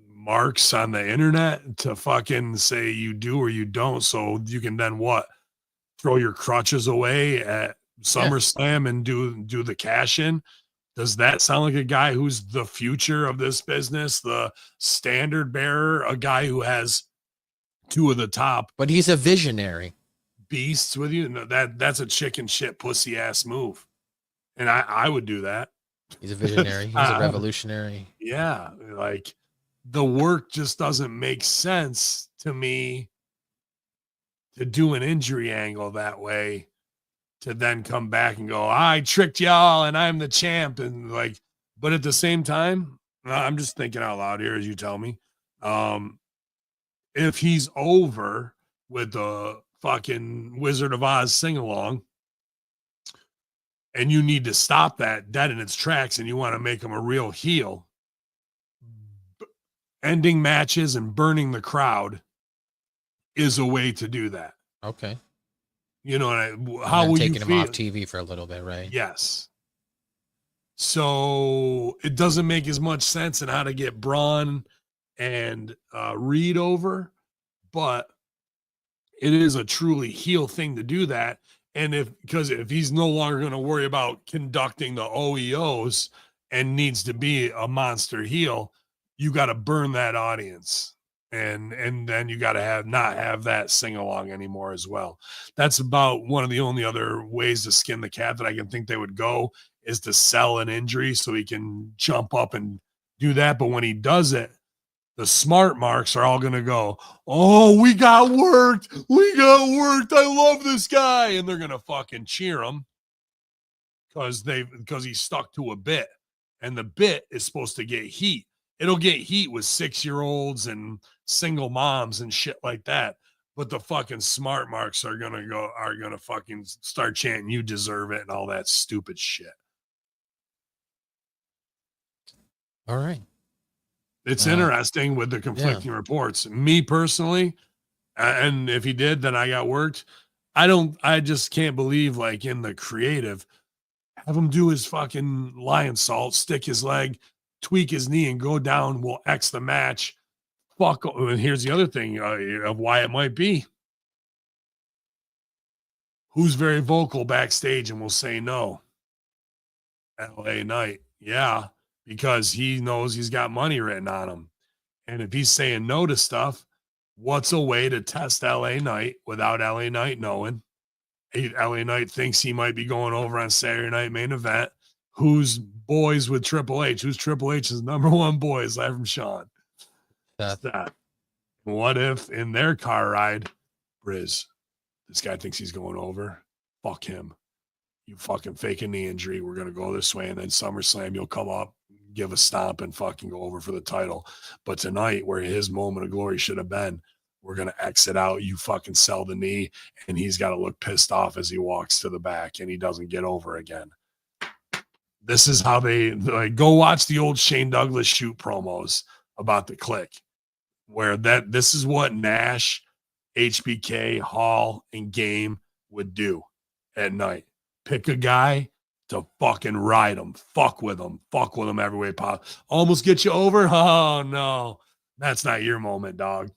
marks on the internet to fucking say you do or you don't, so you can then what? Throw your crutches away at SummerSlam and do the cash in? Does that sound like a guy who's the future of this business, the standard bearer, a guy who has two of the top? But he's a visionary. Beasts with you? No, that's a chicken shit pussy ass move. And I would do that. He's a visionary. He's a revolutionary. Yeah. Like the work just doesn't make sense to me to do an injury angle that way, to then come back and go, I tricked y'all and I'm the champ. And like, but at the same time, I'm just thinking out loud here as you tell me. If he's over with the fucking Wizard of Oz sing along and you need to stop that dead in its tracks and you want to make him a real heel, ending matches and burning the crowd is a way to do that. Okay. You know, how will you feel? Taking him off TV for a little bit, right? Yes. So it doesn't make as much sense in how to get Braun and Reed over, but it is a truly heel thing to do that. And because if he's no longer going to worry about conducting the OEOs and needs to be a monster heel, you got to burn that audience. And then you got to not have that sing along anymore as well. That's about one of the only other ways to skin the cat that I can think they would go, is to sell an injury so he can jump up and do that. But when he does it, the smart marks are all going to go, oh, we got worked. I love this guy. And they're going to fucking cheer him because he's stuck to a bit, and the bit is supposed to get heat. It'll get heat with 6-year-olds and single moms and shit like that. But the fucking smart marks are going to fucking start chanting, you deserve it, and all that stupid shit. All right. It's interesting with the conflicting reports. Me personally, and if he did, then I got worked. I just can't believe, like, in the creative, have him do his fucking lion salt, stick his leg, tweak his knee and go down, will X the match. Fuck. And here's the other thing of why it might be. Who's very vocal backstage and will say no? LA Knight. Yeah, because he knows he's got money written on him. And if he's saying no to stuff, what's a way to test LA Knight without LA Knight knowing? LA Knight thinks he might be going over on Saturday Night Main Event. Who's boys with Triple H? Who's Triple H's number one boy? Aside from Sean. That. What if in their car ride, Briz, this guy thinks he's going over? Fuck him. You fucking fake a knee injury. We're going to go this way. And then SummerSlam, you'll come up, give a stomp, and fucking go over for the title. But tonight, where his moment of glory should have been, we're going to exit out. You fucking sell the knee, and he's got to look pissed off as he walks to the back, and he doesn't get over again. This is how they like. Go watch the old Shane Douglas shoot promos about the Click, where this is what Nash, HBK, Hall, and Game would do at night. Pick a guy to fucking ride him, fuck with him every way possible. Almost get you over. Oh no, that's not your moment, dog.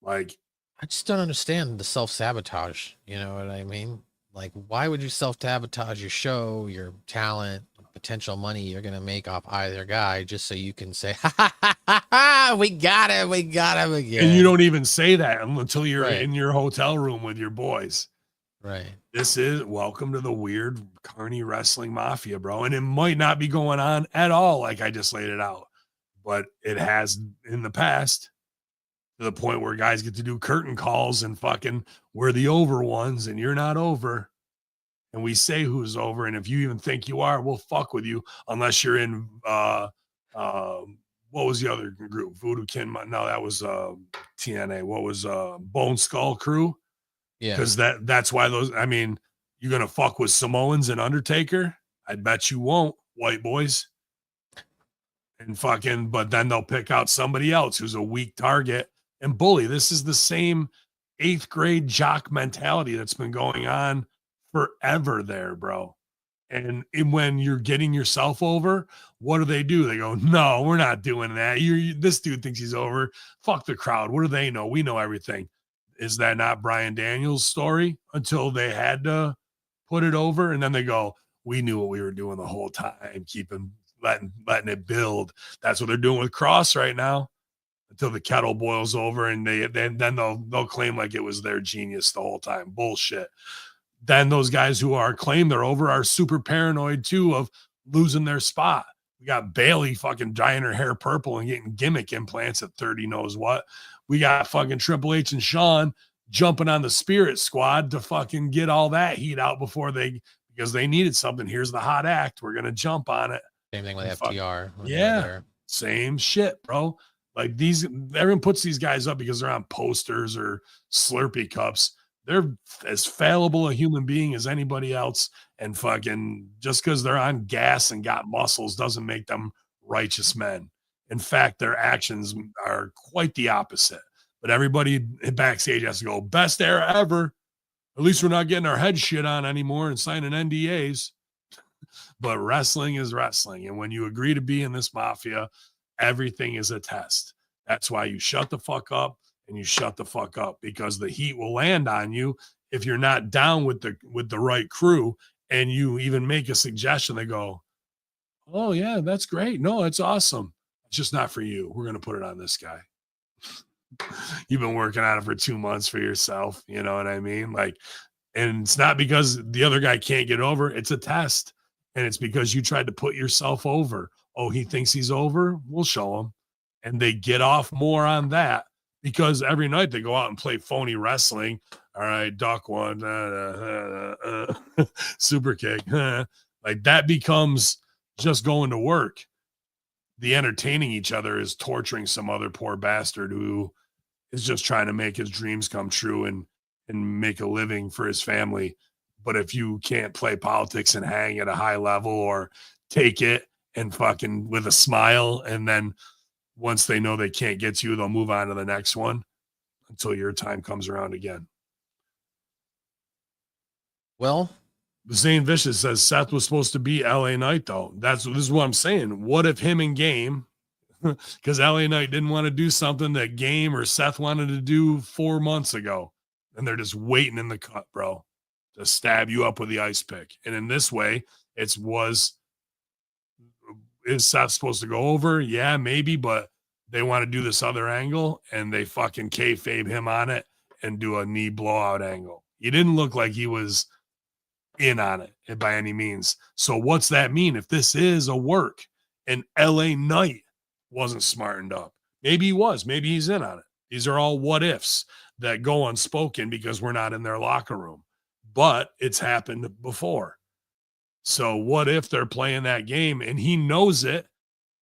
Like, I just don't understand the self-sabotage. You know what I mean? Like, why would you self-sabotage your show, your talent, potential money you're going to make off either guy just so you can say, ha, we got him again. And you don't even say that until you're Right. in your hotel room with your boys. Right. This is welcome to the weird carny wrestling mafia, bro. And it might not be going on at all, like I just laid it out, but it has in the past, to the point where guys get to do curtain calls and fucking we're the over ones and you're not over. And we say who's over. And if you even think you are, we'll fuck with you unless you're in what was the other group? Voodoo Kin? No, that was TNA. What was Bone Skull Crew? Yeah. Because that's why those, I mean, you're gonna fuck with Samoans and Undertaker? I bet you won't, white boys. And fucking, but then they'll pick out somebody else who's a weak target and bully. This is the same 8th grade jock mentality that's been going on forever there, bro. And when you're getting yourself over, what do? They go, no, we're not doing that. This dude thinks he's over. Fuck the crowd. What do they know? We know everything. Is that not Bryan Daniels' story until they had to put it over? And then they go, we knew what we were doing the whole time, letting it build. That's what they're doing with Cross right now until the kettle boils over, and then they'll claim like it was their genius the whole time. Bullshit. Then those guys who claim they're over are super paranoid too of losing their spot. We got Bailey fucking dyeing her hair purple and getting gimmick implants at 30 knows what. We got fucking Triple H and Shawn jumping on the Spirit Squad to fucking get all that heat out because they needed something. Here's the hot act. We're going to jump on it. Same thing with FTR. Yeah. Same shit, bro. Like everyone puts these guys up because they're on posters or Slurpee cups. They're as fallible a human being as anybody else. And fucking just because they're on gas and got muscles doesn't make them righteous men. In fact, their actions are quite the opposite. But everybody backstage has to go, best era ever. At least we're not getting our head shit on anymore and signing NDAs. But wrestling is wrestling. And when you agree to be in this mafia, everything is a test. That's why you shut the fuck up and you shut the fuck up, because the heat will land on you if you're not down with the right crew and you even make a suggestion. They go, oh yeah, that's great. No, it's awesome. It's just not for you. We're going to put it on this guy. You've been working on it for 2 months for yourself. You know what I mean? Like, and it's not because the other guy can't get over. It's a test. And it's because you tried to put yourself over. Oh, he thinks he's over. We'll show him. And they get off more on that because every night they go out and play phony wrestling. All right, duck one, super kick. Like that becomes just going to work. The entertaining each other is torturing some other poor bastard who is just trying to make his dreams come true and make a living for his family. But if you can't play politics and hang at a high level or take it and fucking with a smile, and then once they know they can't get to you, they'll move on to the next one until your time comes around again. Well, Zane Vicious says Seth was supposed to be LA Knight, though. This is what I'm saying. What if him and Game, because LA Knight didn't want to do something that Game or Seth wanted to do 4 months ago, and they're just waiting in the cut, bro, to stab you up with the ice pick. And in this way, is Seth supposed to go over? Yeah, maybe, but they want to do this other angle, and they fucking kayfabe him on it and do a knee blowout angle. He didn't look like he was in on it by any means. So what's that mean? If this is a work and LA Knight wasn't smartened up, maybe he was, maybe he's in on it. These are all what ifs that go unspoken because we're not in their locker room, but it's happened before. So what if they're playing that game and he knows it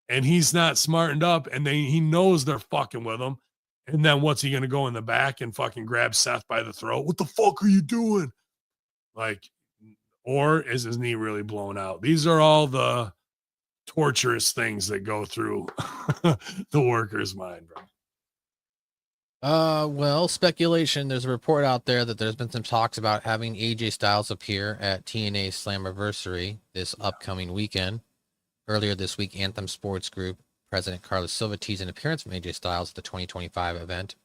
and he's not smartened up and he knows they're fucking with him. And then what's he going to go in the back and fucking grab Seth by the throat? What the fuck are you doing? Like, or is his knee really blown out? These are all the torturous things that go through the worker's mind, bro. Well, speculation. There's a report out there that there's been some talks about having AJ Styles appear at TNA Slammiversary this upcoming weekend. Earlier this week, Anthem Sports Group President Carlos Silva teased an appearance from AJ Styles at the 2025 event.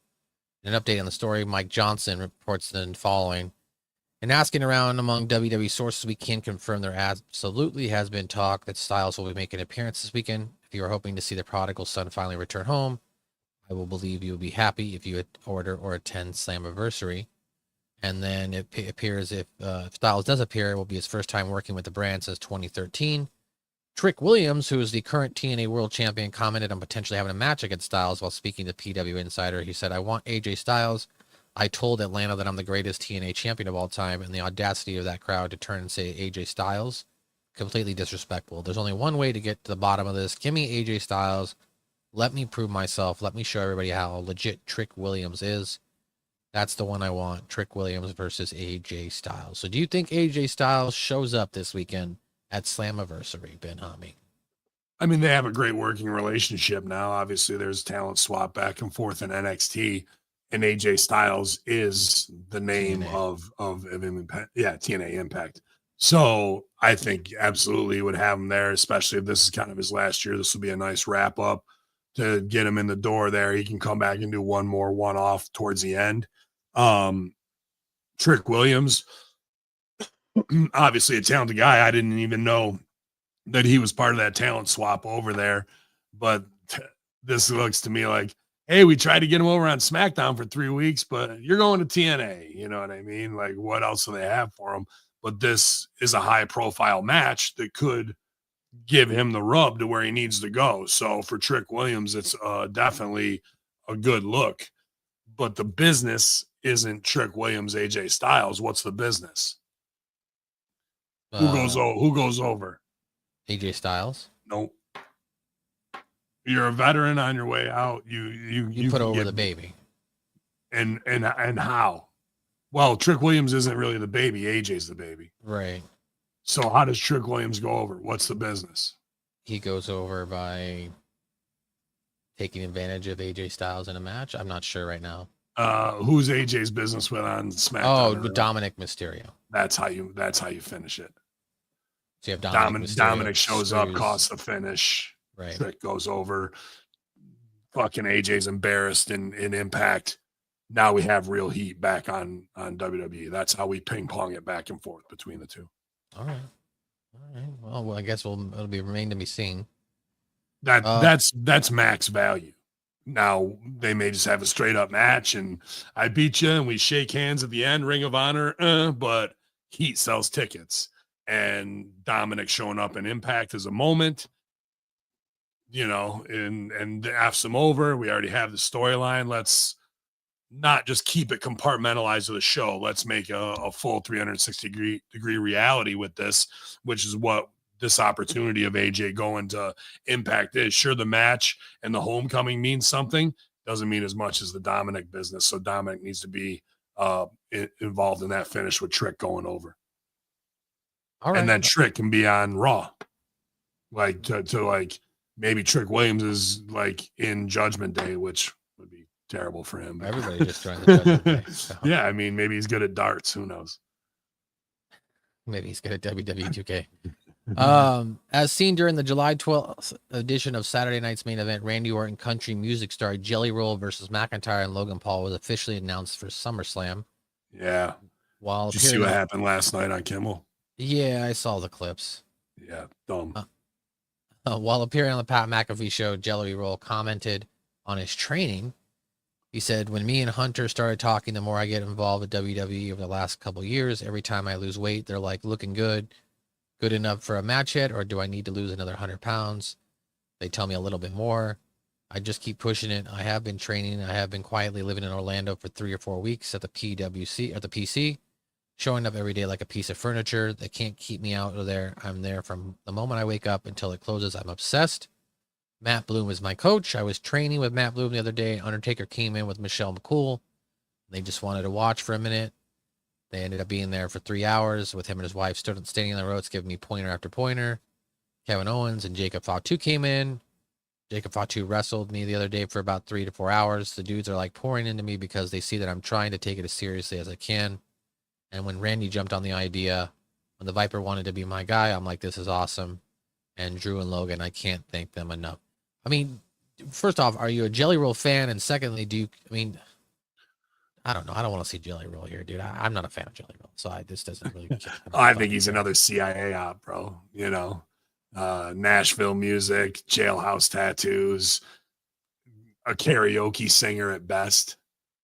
In an update on the story, Mike Johnson reports the following. In asking around among WWE sources, we can confirm there absolutely has been talk that Styles will be making an appearance this weekend. If you are hoping to see the prodigal son finally return home, I will believe you will be happy if you order or attend Slammiversary. And then it appears if Styles does appear, it will be his first time working with the brand since 2013. Trick Williams, who is the current TNA World Champion, commented on potentially having a match against Styles while speaking to PW Insider. He said, I want AJ Styles. I told Atlanta that I'm the greatest TNA champion of all time, and the audacity of that crowd to turn and say AJ Styles, completely disrespectful. There's only one way to get to the bottom of this. Give me AJ Styles. Let me prove myself. Let me show everybody how legit Trick Williams is. That's the one I want. Trick Williams versus AJ Styles. So do you think AJ Styles shows up this weekend at Slammiversary, Ben Hami? I mean, they have a great working relationship now. Obviously, there's talent swap back and forth in NXT, and AJ Styles is the name TNA. of Impact. Yeah, TNA Impact. So I think absolutely would have him there, especially if this is kind of his last year. This will be a nice wrap up to get him in the door there. He can come back and do one more one-off towards the end. Trick Williams, obviously a talented guy. I didn't even know that he was part of that talent swap over there. But this looks to me like, hey, we tried to get him over on SmackDown for 3 weeks, but you're going to TNA. You know what I mean? Like, what else do they have for him? But this is a high-profile match that could give him the rub to where he needs to go. So for Trick Williams, it's definitely a good look. But the business isn't Trick Williams, AJ Styles. What's the business? Who goes over? AJ Styles. Nope. You're a veteran on your way out. You put over the baby. And how? Well, Trick Williams isn't really the baby. AJ's the baby. Right. So how does Trick Williams go over? What's the business? He goes over by taking advantage of AJ Styles in a match. I'm not sure right now. Who's AJ's business with on SmackDown? Oh, Dominic Mysterio. That's how you finish it. So you have Dominic shows up, costs the finish. Right. Trick goes over. Fucking AJ's embarrassed in Impact. Now we have real heat back on WWE. That's how we ping pong it back and forth between the two. All right. Well, I guess it'll be remain to be seen. That's max value. Now they may just have a straight up match and I beat you and we shake hands at the end, Ring of Honor, but Heat sells tickets and Dominic showing up in Impact is a moment, and F's him over. We already have the storyline. Let's not just keep it compartmentalized to the show. Let's make a full 360 degree reality with this, which is what this opportunity of AJ going to Impact is. Sure, the match and the homecoming means something. Doesn't mean as much as the Dominic business. So Dominic needs to be involved in that finish with Trick going over. All right. And then Trick can be on Raw. Like to like maybe Trick Williams is like in Judgment Day, which would be terrible for him. Everybody just joined the Judgment Day. So. Yeah, I mean, maybe he's good at darts. Who knows? Maybe he's good at WWE 2K. As seen during the July 12th edition of Saturday night's main event, Randy Orton country music star Jelly Roll versus McIntyre and Logan Paul was officially announced for SummerSlam. Yeah. While Did you see what happened last night on Kimmel? Yeah, I saw the clips. Yeah, dumb. While appearing on the Pat McAfee show, Jelly Roll commented on his training. He said, when me and Hunter started talking, the more I get involved with WWE over the last couple of years, every time I lose weight, they're like, looking good enough for a match yet? Or do I need to lose another 100 pounds? They tell me a little bit more. I just keep pushing it. I have been training. I have been quietly living in Orlando for 3 or 4 weeks at the PWC or the PC, showing up every day like a piece of furniture. They can't keep me out of there. I'm there from the moment I wake up until it closes. I'm obsessed. Matt Bloom is my coach. I was training with Matt Bloom the other day. Undertaker came in with Michelle McCool. They just wanted to watch for a minute. They ended up being there for 3 hours with him and his wife standing on the ropes, giving me pointer after pointer. Kevin Owens and Jacob Fatu came in. Jacob Fatu wrestled me the other day for about 3 to 4 hours. The dudes are like pouring into me because they see that I'm trying to take it as seriously as I can. And when Randy jumped on the idea, when the Viper wanted to be my guy, I'm like, this is awesome. And Drew and Logan, I can't thank them enough. I mean, first off, are you a Jelly Roll fan? And secondly, I don't know. I don't want to see Jelly Roll here, dude. I'm not a fan of Jelly Roll, so this doesn't really. I think he's another CIA op, bro. You know, Nashville music, jailhouse tattoos, a karaoke singer at best.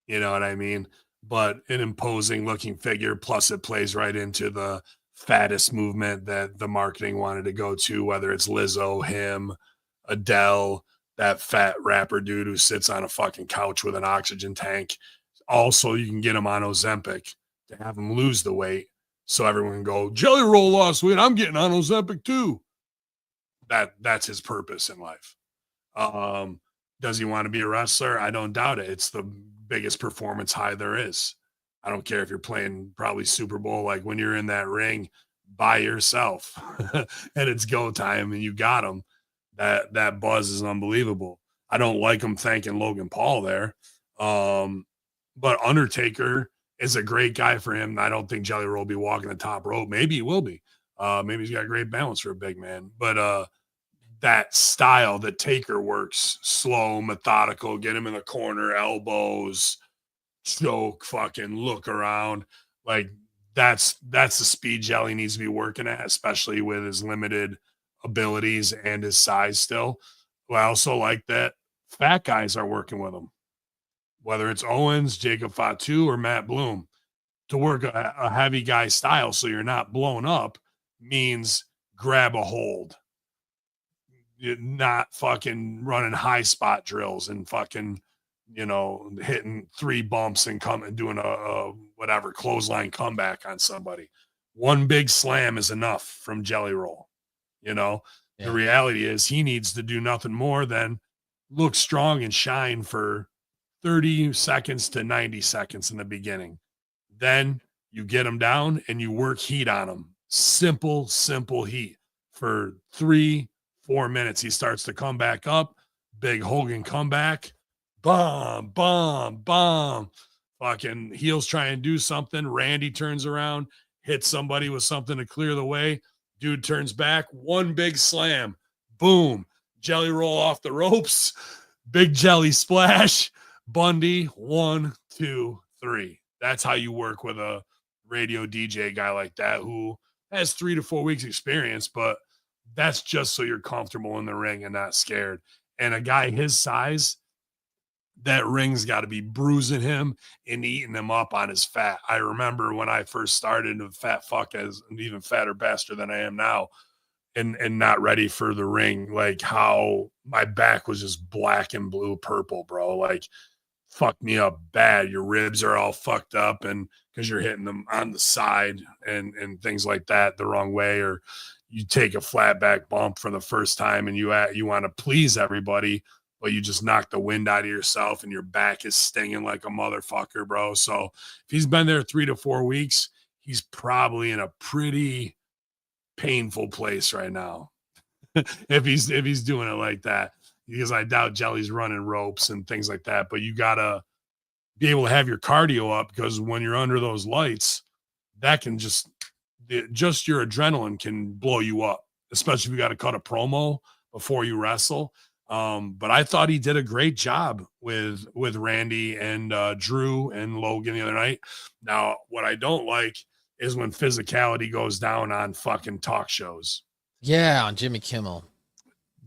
You know what I mean? But an imposing looking figure. Plus, it plays right into the fattest movement that the marketing wanted to go to, whether it's Lizzo, him, Adele, that fat rapper dude who sits on a fucking couch with an oxygen tank. Also, you can get him on Ozempic to have him lose the weight so everyone can go, Jelly Roll lost weight. I'm getting on Ozempic too. That's his purpose in life. Does he want to be a wrestler? I don't doubt it. It's the biggest performance high there is. I don't care if you're playing probably Super Bowl, like when you're in that ring by yourself and it's go time and you got him. That buzz is unbelievable. I don't like him thanking Logan Paul there. But Undertaker is a great guy for him. I don't think Jelly Roll will be walking the top rope. Maybe he will be. Maybe he's got great balance for a big man. But that style that Taker works, slow, methodical, get him in the corner, elbows, choke, fucking look around. Like that's the speed Jelly needs to be working at, especially with his limited abilities and his size still. Well, I also like that fat guys are working with him. Whether it's Owens, Jacob Fatu, or Matt Bloom, to work a heavy guy style so you're not blown up means grab a hold. You're not fucking running high spot drills and fucking, hitting 3 bumps and doing a whatever clothesline comeback on somebody. One big slam is enough from Jelly Roll. The reality is he needs to do nothing more than look strong and shine for 30 seconds to 90 seconds in the beginning. Then you get him down and you work heat on him. Simple heat for 3-4 minutes. He starts to come back up. Big Hogan comeback. Bomb, bomb, bomb. Fucking heels try and do something. Randy turns around, hits somebody with something to clear the way. Dude turns back. One big slam. Boom. Jelly Roll off the ropes. Big jelly splash. Bundy, 1, 2, 3. That's how you work with a radio DJ guy like that who has 3 to 4 weeks experience, but that's just so you're comfortable in the ring and not scared. And a guy his size, that ring's got to be bruising him and eating him up on his fat. I remember when I first started, a fat fuck as an even fatter bastard than I am now, and not ready for the ring, like how my back was just black and blue, purple, bro. Like, fucked me up bad. Your ribs are all fucked up, and because you're hitting them on the side and things like that the wrong way, or you take a flat back bump for the first time and you want to please everybody, but you just knock the wind out of yourself and your back is stinging like a motherfucker, bro. So if he's been there 3 to 4 weeks, he's probably in a pretty painful place right now. if he's doing it like that. Because I doubt Jelly's running ropes and things like that. But you got to be able to have your cardio up, because when you're under those lights, that can just just your adrenaline can blow you up, especially if you got to cut a promo before you wrestle. But I thought he did a great job with Randy and Drew and Logan the other night. Now, what I don't like is when physicality goes down on fucking talk shows. Yeah, on Jimmy Kimmel.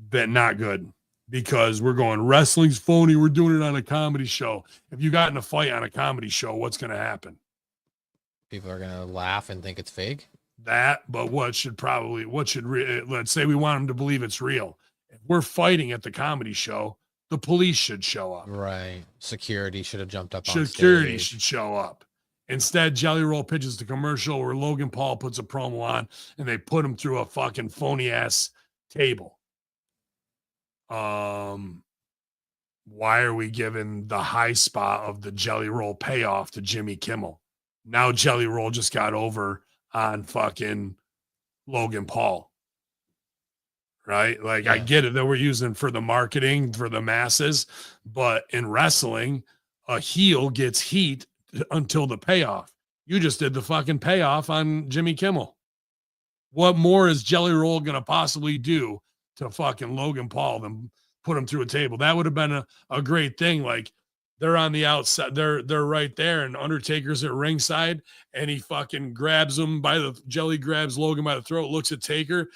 But not good, because we're going, wrestling's phony. We're doing it on a comedy show. If you got in a fight on a comedy show, what's going to happen? People are gonna laugh and think it's fake. That, but let's say we want them to believe it's real. If we're fighting at the comedy show, the police should show up. Right. Security should have jumped up on Security stage. should show up. Instead, Jelly Roll pitches the commercial where Logan Paul puts a promo on and they put him through a fucking phony ass table. Why are we giving the high spot of the Jelly Roll payoff to Jimmy Kimmel? Now Jelly Roll just got over on fucking Logan Paul. Right? Like, yeah. I get it that we're using for the marketing for the masses, but in wrestling, a heel gets heat until the payoff. You just did the fucking payoff on Jimmy Kimmel. What more is Jelly Roll going to possibly do to fucking Logan Paul than put him through a table? That would have been a great thing. Like, they're on the outside, they're right there, and Undertaker's at ringside, and he fucking grabs him grabs Logan by the throat, looks at Taker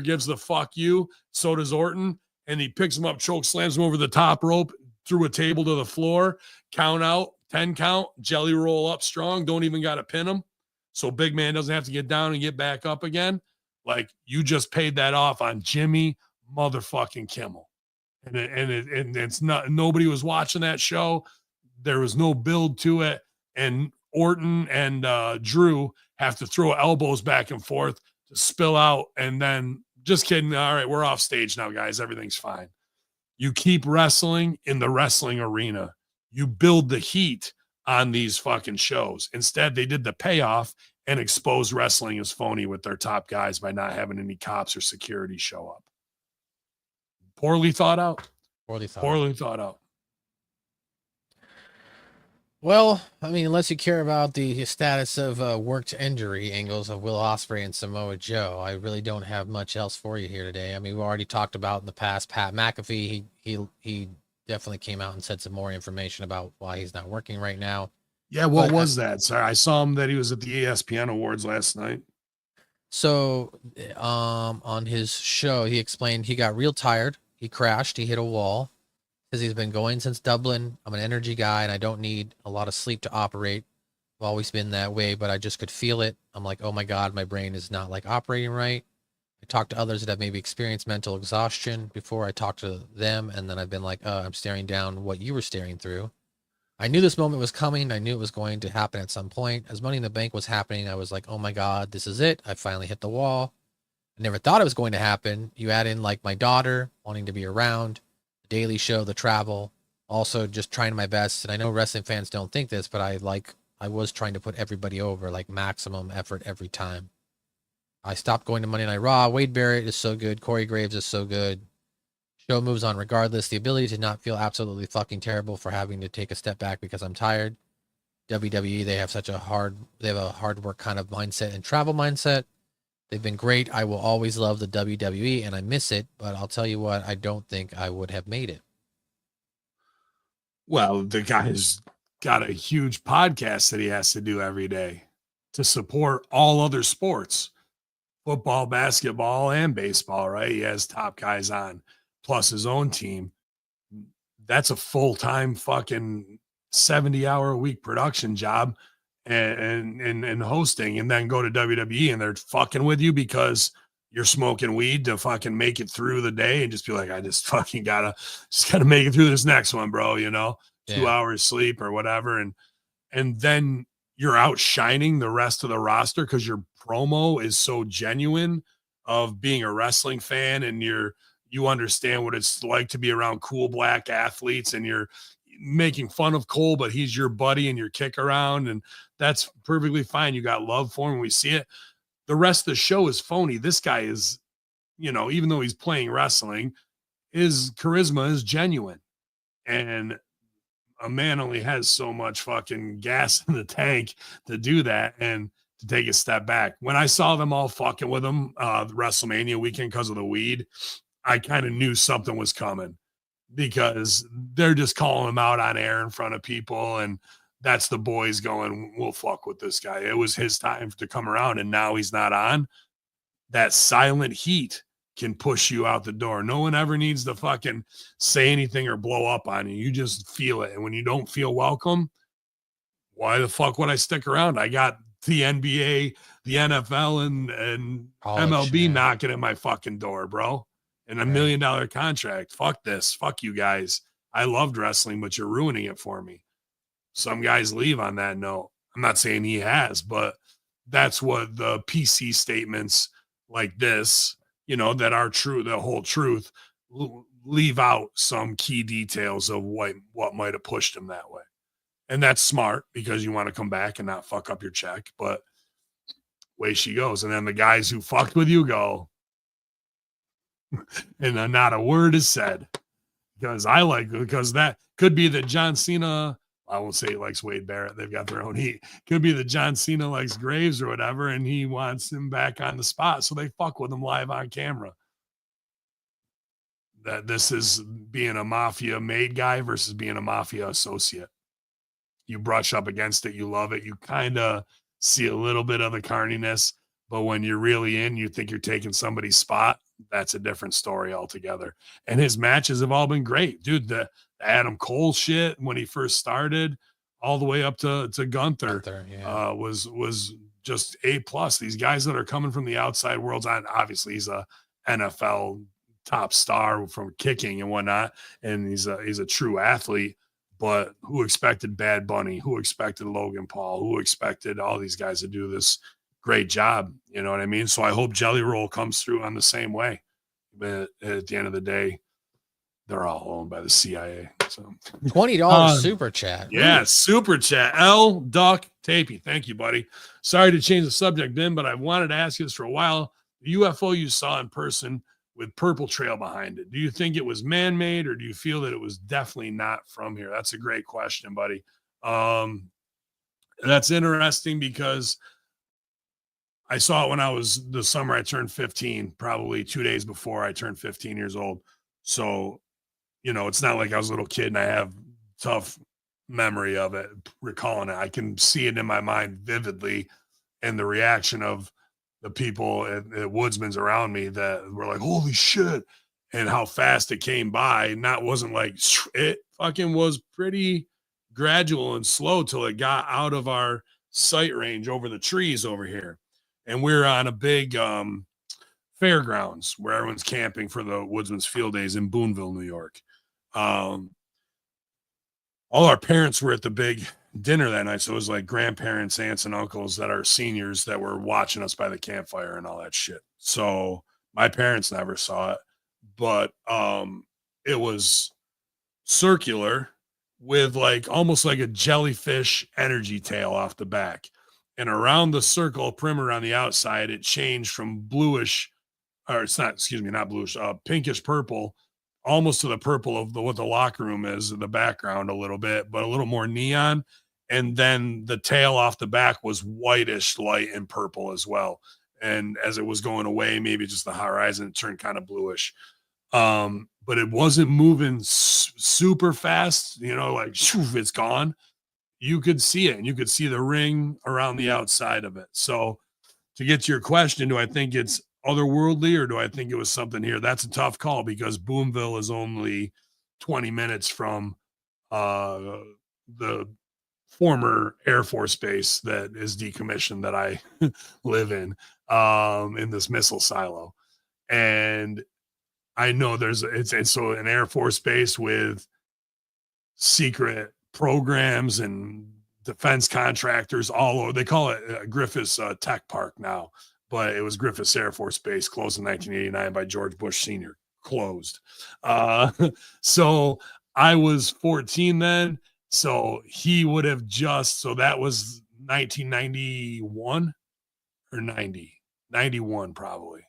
gives the fuck you, so does Orton, and he picks him up, choke slams him over the top rope, through a table to the floor, count out, 10 count, Jelly Roll up strong, don't even got to pin him, so big man doesn't have to get down and get back up again. Like, you just paid that off on Jimmy motherfucking Kimmel. And it's not, nobody was watching that show. There was no build to it. And Orton and Drew have to throw elbows back and forth to spill out. And then, just kidding. All right, we're off stage now, guys. Everything's fine. You keep wrestling in the wrestling arena. You build the heat on these fucking shows. Instead, they did the payoff and exposed wrestling as phony with their top guys by not having any cops or security show up. Poorly thought out. Poorly thought out. Well, I mean, unless you care about the status of worked injury angles of Will Ospreay and Samoa Joe, I really don't have much else for you here today. I mean, we've already talked about in the past Pat McAfee. He definitely came out and said some more information about why he's not working right now. Yeah, what was that? Sorry, I saw him that he was at the ESPN Awards last night. So, on his show, he explained he got real tired. He crashed. He hit a wall because he's been going since Dublin. I'm an energy guy, and I don't need a lot of sleep to operate. I've always been that way, but I just could feel it. I'm like, oh my God, my brain is not like operating right. I talked to others that have maybe experienced mental exhaustion before. I talked to them, and then I've been like, I'm staring down what you were staring through. I knew this moment was coming. I knew it was going to happen at some point. As Money in the Bank was happening, I was like, oh my God, this is it. I finally hit the wall. I never thought it was going to happen. You add in like my daughter wanting to be around, the Daily Show, the travel, also just trying my best. And I know wrestling fans don't think this, but I was trying to put everybody over, like maximum effort every time. I stopped going to Monday Night Raw. Wade Barrett is so good. Corey Graves is so good. Show moves on regardless. The ability to not feel absolutely fucking terrible for having to take a step back because I'm tired. WWE, they have a hard work kind of mindset and travel mindset. They've been great. I will always love the WWE, and I miss it. But I'll tell you what, I don't think I would have made it. Well, the guy's got a huge podcast that he has to do every day to support all other sports, football, basketball, and baseball, right? He has top guys on, plus his own team. That's a full-time fucking 70-hour-a-week production job. And hosting, and then go to WWE and they're fucking with you because you're smoking weed to fucking make it through the day and just be like, I just fucking gotta make it through this next one, bro, 2 hours sleep or whatever. And then you're outshining the rest of the roster because your promo is so genuine of being a wrestling fan, and you understand what it's like to be around cool black athletes, and you're making fun of Cole, but he's your buddy and your kick around, and that's perfectly fine. You got love for him. We see it. The rest of the show is phony. This guy is, even though he's playing wrestling, his charisma is genuine, and a man only has so much fucking gas in the tank to do that. And to take a step back. When I saw them all fucking with him the WrestleMania weekend because of the weed, I kind of knew something was coming because they're just calling him out on air in front of people, and that's the boys going, we'll fuck with this guy. It was his time to come around, and now he's not on. That silent heat can push you out the door. No one ever needs to fucking say anything or blow up on you. You just feel it. And when you don't feel welcome, why the fuck would I stick around? I got the NBA, the NFL, and College, MLB yeah. knocking at my fucking door, bro. And $1 million contract. Fuck this. Fuck you guys. I loved wrestling, but you're ruining it for me. Some guys leave on that note. I'm not saying he has, but that's what the PC statements like this, you know, that are true, the whole truth, leave out some key details of what might have pushed him that way. And that's smart because you want to come back and not fuck up your check, but way she goes. And then the guys who fucked with you go, and not a word is said because that could be that John Cena, I won't say he likes Wade Barrett. They've got their own heat. Could be that John Cena likes Graves or whatever, and he wants him back on the spot. So they fuck with him live on camera. That this is being a mafia made guy versus being a mafia associate. You brush up against it. You love it. You kind of see a little bit of the carniness, but when you're really in, you think you're taking somebody's spot. That's a different story altogether. And his matches have all been great, dude. The Adam Cole shit when he first started, all the way up to Gunther, was just A+. These guys that are coming from the outside worlds, on obviously he's a NFL top star from kicking and whatnot, and he's a true athlete. But who expected Bad Bunny? Who expected Logan Paul? Who expected all these guys to do this great job? You know what I mean? So I hope Jelly Roll comes through on the same way. But at the end of the day, they're all owned by the CIA. So $20 super chat. Yeah, Ooh. super chat. L Duck Tapey. Thank you, buddy. Sorry to change the subject, Ben, but I've wanted to ask you this for a while. The UFO you saw in person with purple trail behind it, do you think it was man-made, or do you feel that it was definitely not from here? That's a great question, buddy. That's interesting because I saw it when I was the summer I turned 15, probably 2 days before I turned 15 years old. So, you know, it's not like I was a little kid and I have tough memory of it, recalling it. I can see it in my mind vividly, and the reaction of the people at Woodsman's around me that were like, holy shit, and how fast it came by. And that wasn't like, it fucking was pretty gradual and slow till it got out of our sight range over the trees over here. And we're on a big fairgrounds where everyone's camping for the Woodsman's Field Days in Boonville, New York. All our parents were at the big dinner that night, so it was like grandparents, aunts, and uncles that are seniors that were watching us by the campfire and all that shit. So my parents never saw it, but it was circular with like almost like a jellyfish energy tail off the back, and around the circle perimeter on the outside it changed from bluish, or it's not, excuse me, not bluish, pinkish purple, almost to the purple of what the locker room is in the background a little bit, but a little more neon. And then the tail off the back was whitish light and purple as well. And as it was going away, maybe just the horizon, it turned kind of bluish. But it wasn't moving super fast, you know, like shoof, it's gone. You could see it, and you could see the ring around the outside of it. So to get to your question, do I think it's otherworldly, or do I think it was something here? That's a tough call because Boonville is only 20 minutes from the former Air Force base that is decommissioned that I live in this missile silo. And I know it's so an Air Force base with secret programs and defense contractors all over. They call it Griffiths Tech Park now, but it was Griffiths Air Force Base, closed in 1989 by George Bush Sr. Closed. So I was 14 then. So he would have so that was 1991 or 91 probably.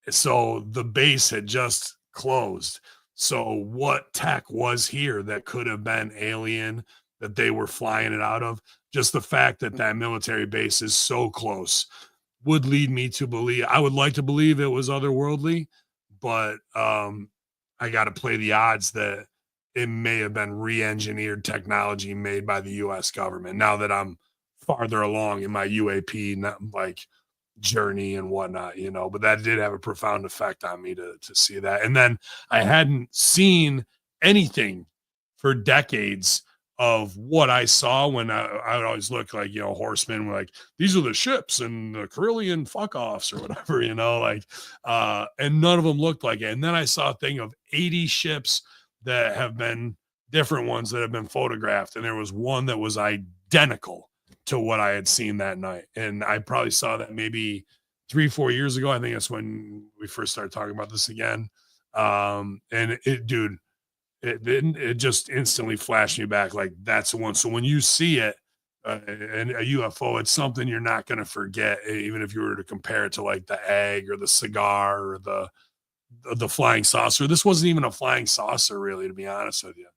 So the base had just closed. So what tech was here that could have been alien that they were flying it out of? just the fact that that military base is so close would lead me to believe. I would like to believe it was otherworldly, but I got to play the odds that it may have been re-engineered technology made by the U.S. government. Now that I'm farther along in my UAP, not like journey and whatnot, you know, but that did have a profound effect on me to see that. And then I hadn't seen anything for decades of what I saw when I would always look like, you know, horsemen were like, these are the ships and the Carillion fuck offs or whatever, you know, like, and none of them looked like it. And then I saw a thing of 80 ships that have been different ones that have been photographed. And there was one that was identical to what I had seen that night. And I probably saw that maybe 3-4 years ago. I think that's when we first started talking about this again. And it, dude, it just instantly flashed me back like that's the one. So when you see it and a UFO, it's something you're not going to forget, even if you were to compare it to like the egg or the cigar or the flying saucer. This wasn't even a flying saucer, really, to be honest with you.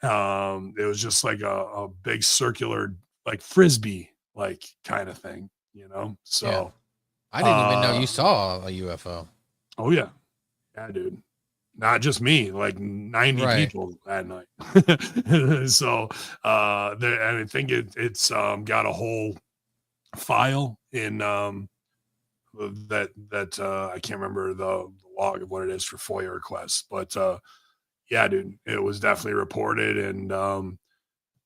It was just like a big circular, like frisbee, like kind of thing, you know. So Yeah. I didn't even know you saw a UFO. Oh yeah, dude. Not just me, like 90 people that night. So and I think it's got a whole file in that I can't remember the log of what it is for FOIA requests, but yeah, dude, it was definitely reported. And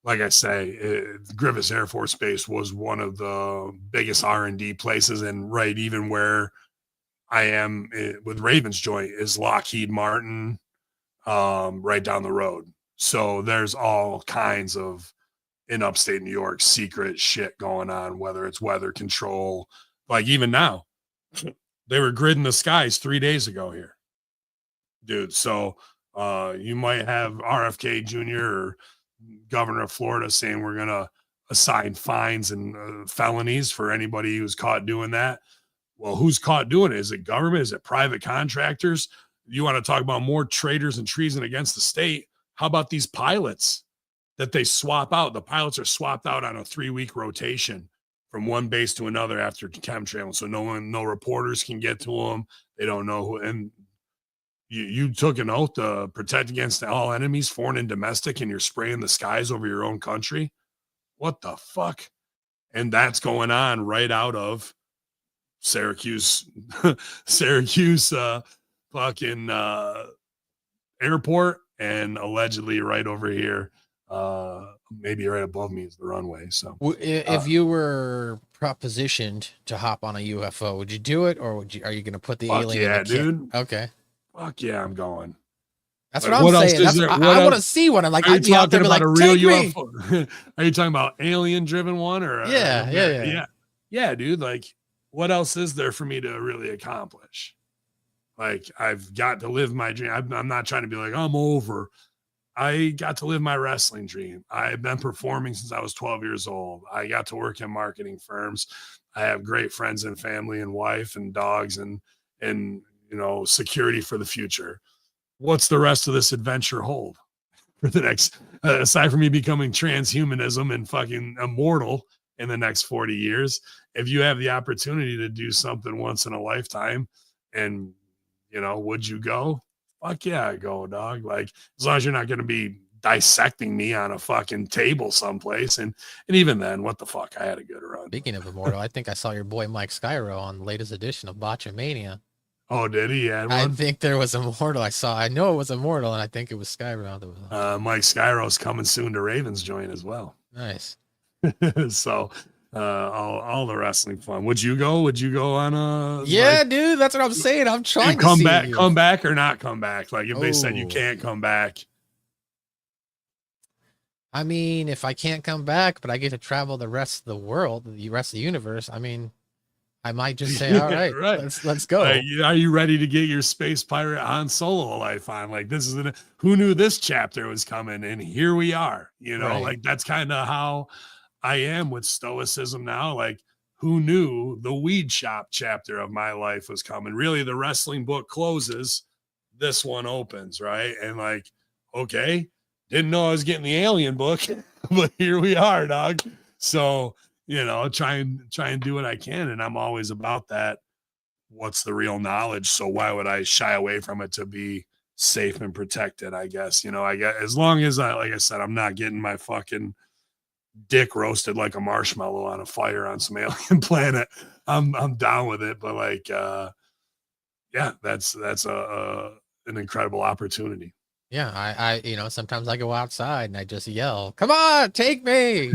like I say, Griffiths Air Force Base was one of the biggest R&D places, and right, even where I am with Ravens Joint is Lockheed Martin, right down the road. So there's all kinds of, in upstate New York, secret shit going on, whether it's weather control, like even now, they were gridding the skies 3 days ago here, dude. So you might have RFK Jr. or governor of Florida saying we're going to assign fines and felonies for anybody who's caught doing that. Well, who's caught doing it? Is it government? Is it private contractors? You want to talk about more traitors and treason against the state? How about these pilots that they swap out? The pilots are swapped out on a 3-week rotation from one base to another after chemtrail. So no reporters can get to them. They don't know who. And you took an oath to protect against all enemies, foreign and domestic, and you're spraying the skies over your own country. What the fuck? And that's going on right out of Syracuse fucking airport, and allegedly right over here, maybe right above me is the runway. So if you were propositioned to hop on a UFO, would you do it, or are you going to put the alien in the dude? Okay. Fuck yeah, I'm going. That's like, what I'm saying. I want to see one. I'm like, I'd be out there about like, a real take UFO. Me. Are you talking about alien driven one or yeah, dude? Like, what else is there for me to really accomplish? Like, I've got to live my dream. I'm not trying to be like, I'm over. I got to live my wrestling dream. I've been performing since I was 12 years old. I got to work in marketing firms. I have great friends and family and wife and dogs and you know, security for the future. What's the rest of this adventure hold for the next, aside from me becoming transhumanism and fucking immortal in the next 40 years? If you have the opportunity to do something once in a lifetime, and you know, would you go? Fuck yeah, I go, dog. Like, as long as you're not going to be dissecting me on a fucking table someplace. And even then, what the fuck? I had a good run. Speaking of immortal, I think I saw your boy Mike Skyro on the latest edition of Botchamania. Oh, did he? Had one? I think there was Immortal. I know it was Immortal, and I think it was Skyro. Mike Skyro's coming soon to Ravens Joint as well. Nice. So all the wrestling fun. Would you go? Would you go on a? Yeah, like, dude. That's what I'm saying. I'm trying to come see back, you. come back or not come back. Like if they said you can't come back. I mean, if I can't come back, but I get to travel the rest of the world, the rest of the universe. I mean, I might just say, all right, let's go. Are you ready to get your space pirate Han Solo life on? Like, this is who knew this chapter was coming, and here we are. You know, like that's kind of how I am with stoicism now. Like, who knew the weed shop chapter of my life was coming? Really, the wrestling book closes, this one opens, right? And like, okay, didn't know I was getting the alien book, but here we are, dog. So, try and do what I can. And I'm always about that. What's the real knowledge? So why would I shy away from it to be safe and protected? I guess, I guess as long as like I said, I'm not getting my fucking dick roasted like a marshmallow on a fire on some alien planet. I'm down with it. But like, yeah, that's an incredible opportunity. Yeah, I sometimes I go outside and I just yell, "Come on, take me!"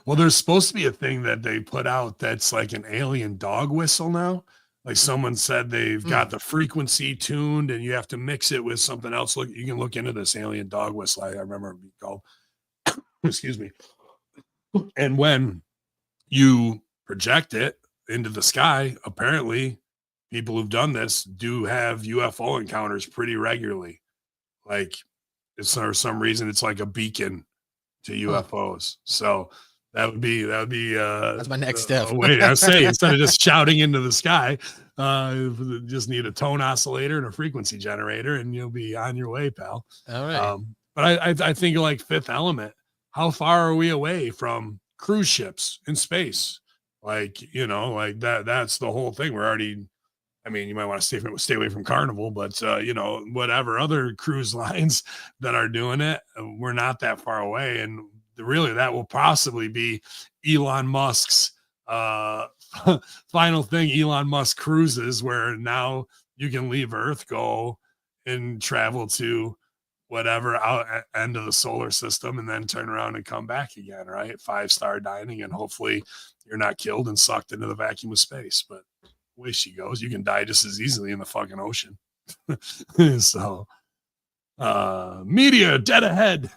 Well, there's supposed to be a thing that they put out that's like an alien dog whistle now. Like someone said they've got the frequency tuned and you have to mix it with something else. Look, you can look into this alien dog whistle. I remember it being called. Excuse me. And when you project it into the sky, apparently people who've done this do have UFO encounters pretty regularly. Like, for some reason, it's like a beacon to UFOs. So that would be That's my next step. Wait, I say instead of just shouting into the sky, just need a tone oscillator and a frequency generator, and you'll be on your way, pal. All right. But I think like Fifth Element. How far are we away from cruise ships in space? Like, like that's the whole thing. We're already. I mean, you might want to stay away from Carnival, but whatever other cruise lines that are doing it, we're not that far away. And really, that will possibly be Elon Musk's final thing. Elon Musk cruises, where now you can leave Earth, go and travel to whatever end of the solar system, and then turn around and come back again. Right, 5-star dining, and hopefully you're not killed and sucked into the vacuum of space, but. Way she goes, you can die just as easily in the fucking ocean. So media dead ahead.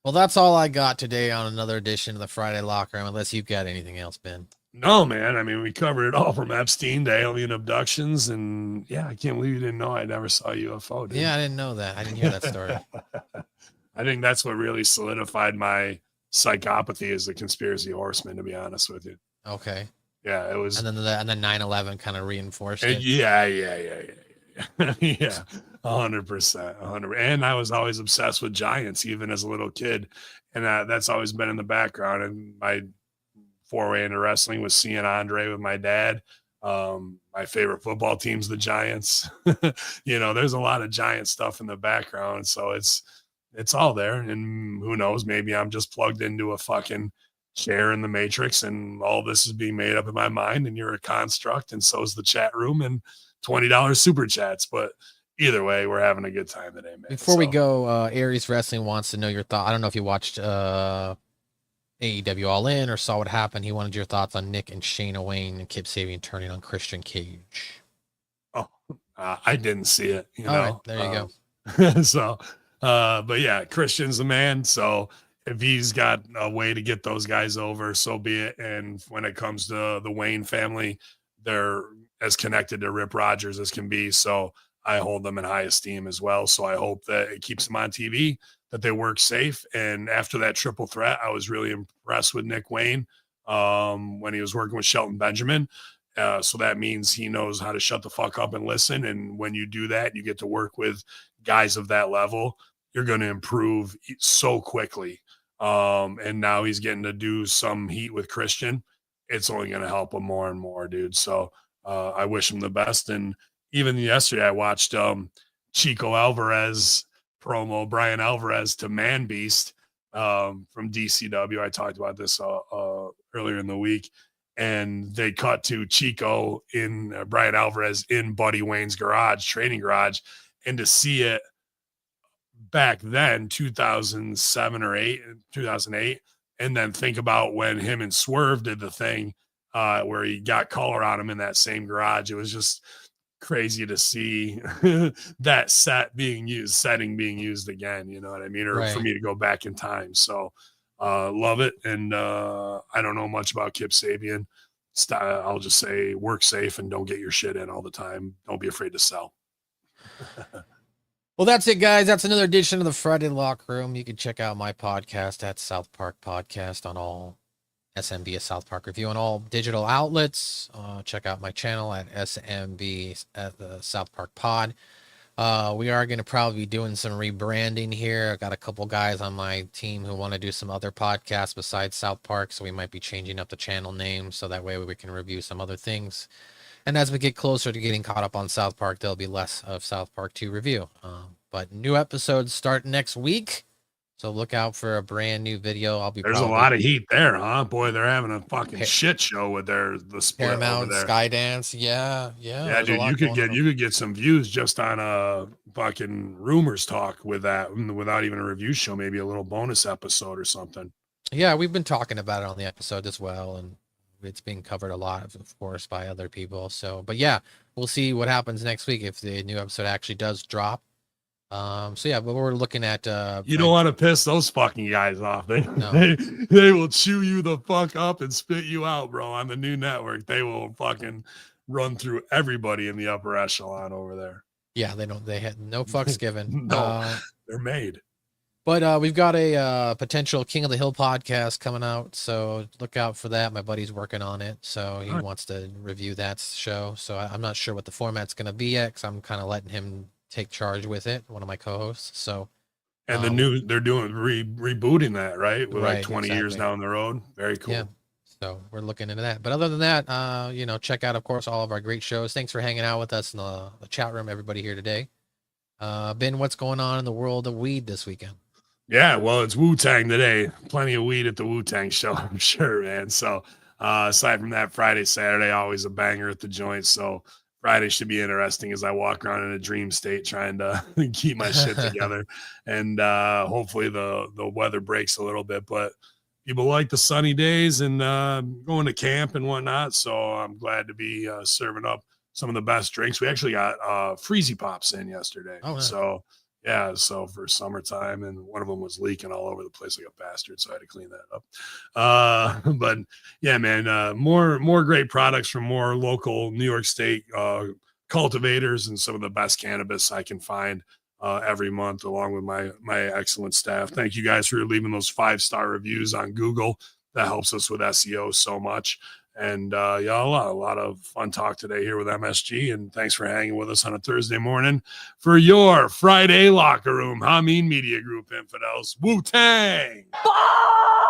Well, that's all I got today on another edition of the Friday Locker Room, unless you've got anything else, Ben. No, man. I mean, we covered it all from Epstein to alien abductions, and yeah, I can't believe you didn't know I never saw a UFO, dude. Yeah, I didn't know that. I didn't hear that story. I think that's what really solidified my psychopathy as the conspiracy horseman, to be honest with you. Okay. Yeah, it was. And then 9/11 kind of reinforced it. Yeah. Yeah, 100%, 100%. And I was always obsessed with giants, even as a little kid, and that's always been in the background. And my foray into wrestling was seeing Andre with my dad. My favorite football team's the Giants. There's a lot of giant stuff in the background, so it's all there. And who knows, maybe I'm just plugged into a fucking chair in the Matrix, and all this is being made up in my mind, and you're a construct, and so is the chat room and $20 super chats. But either way, we're having a good time today, man. Before we go, Aries Wrestling wants to know your thought. I don't know if you watched AEW All In or saw what happened. He wanted your thoughts on Nick and Shayna Wayne and Kip Sabian turning on Christian Cage. Oh, I didn't see it. All right, there you go. So, but yeah, Christian's the man. So if he's got a way to get those guys over, so be it. And when it comes to the Wayne family, they're as connected to Rip Rogers as can be. So I hold them in high esteem as well. So I hope that it keeps them on TV, that they work safe. And after that triple threat, I was really impressed with Nick Wayne when he was working with Shelton Benjamin. So that means he knows how to shut the fuck up and listen. And when you do that, you get to work with guys of that level, you're going to improve so quickly. And now he's getting to do some heat with Christian. It's only going to help him more and more, dude. So I wish him the best. And even yesterday, I watched Chico Alvarez promo, Brian Alvarez to Man Beast from DCW. I talked about this earlier in the week. And they cut to Chico in Brian Alvarez in Buddy Wayne's garage, training garage. And to see it back then, 2007 or 2008, and then think about when him and Swerve did the thing where he got color on him in that same garage. It was just crazy to see that setting being used again, you know what I mean? Or for me to go back in time. So love it. And I don't know much about Kip Sabian. I'll just say work safe and don't get your shit in all the time. Don't be afraid to sell. Well, that's it, guys. That's another edition of the Friday Locker Room. You can check out my podcast at South Park Podcast on all SMB South Park Review on all digital outlets. Check out my channel at SMB at the South Park Pod. We are going to probably be doing some rebranding here. I got a couple guys on my team who want to do some other podcasts besides South Park, so we might be changing up the channel name so that way we can review some other things. And as we get closer to getting caught up on South Park, there'll be less of South Park to review. But new episodes start next week, so look out for a brand new video. There's a lot of heat there, huh? Boy, they're having a fucking shit show with the split Paramount, over there. Skydance, yeah. Yeah, dude, you could get some views just on a fucking rumors talk with that without even a review show, maybe a little bonus episode or something. Yeah, we've been talking about it on the episode as well, and it's being covered a lot, of course, by other people. So, but yeah, we'll see what happens next week if the new episode actually does drop. So yeah, but we're looking at you don't want to piss those fucking guys off. They will chew you the fuck up and spit you out, bro. On the new network, they will fucking run through everybody in the upper echelon over there. Yeah, they had no fucks given. No, they're made. But we've got a potential King of the Hill podcast coming out, so look out for that. My buddy's working on it, so he wants to review that show. So I'm not sure what the format's going to be yet, because I'm kind of letting him take charge with it, one of my co-hosts. So, and they're doing rebooting that, right? With like 20 years down the road. Very cool. Yeah. So we're looking into that. But other than that, check out, of course, all of our great shows. Thanks for hanging out with us in the chat room, everybody here today. Ben, what's going on in the world of weed this weekend? Yeah, well, it's Wu-Tang today. Plenty of weed at the Wu-Tang show, I'm sure, man. So aside from that, Friday, Saturday, always a banger at the joint. So Friday should be interesting as I walk around in a dream state trying to keep my shit together. And hopefully the weather breaks a little bit. But people like the sunny days and going to camp and whatnot. So I'm glad to be serving up some of the best drinks. We actually got Freezy Pops in yesterday. Oh, nice. So yeah, so for summertime, and one of them was leaking all over the place like a bastard, so I had to clean that up. But yeah, man, more great products from more local New York State cultivators and some of the best cannabis I can find every month, along with my excellent staff. Thank you guys for leaving those 5-star reviews on Google. That helps us with SEO so much. And yeah, a lot of fun talk today here with MSG. And thanks for hanging with us on a Thursday morning for your Friday locker room. Hameen Media Group infidels. Wu-Tang! Bye!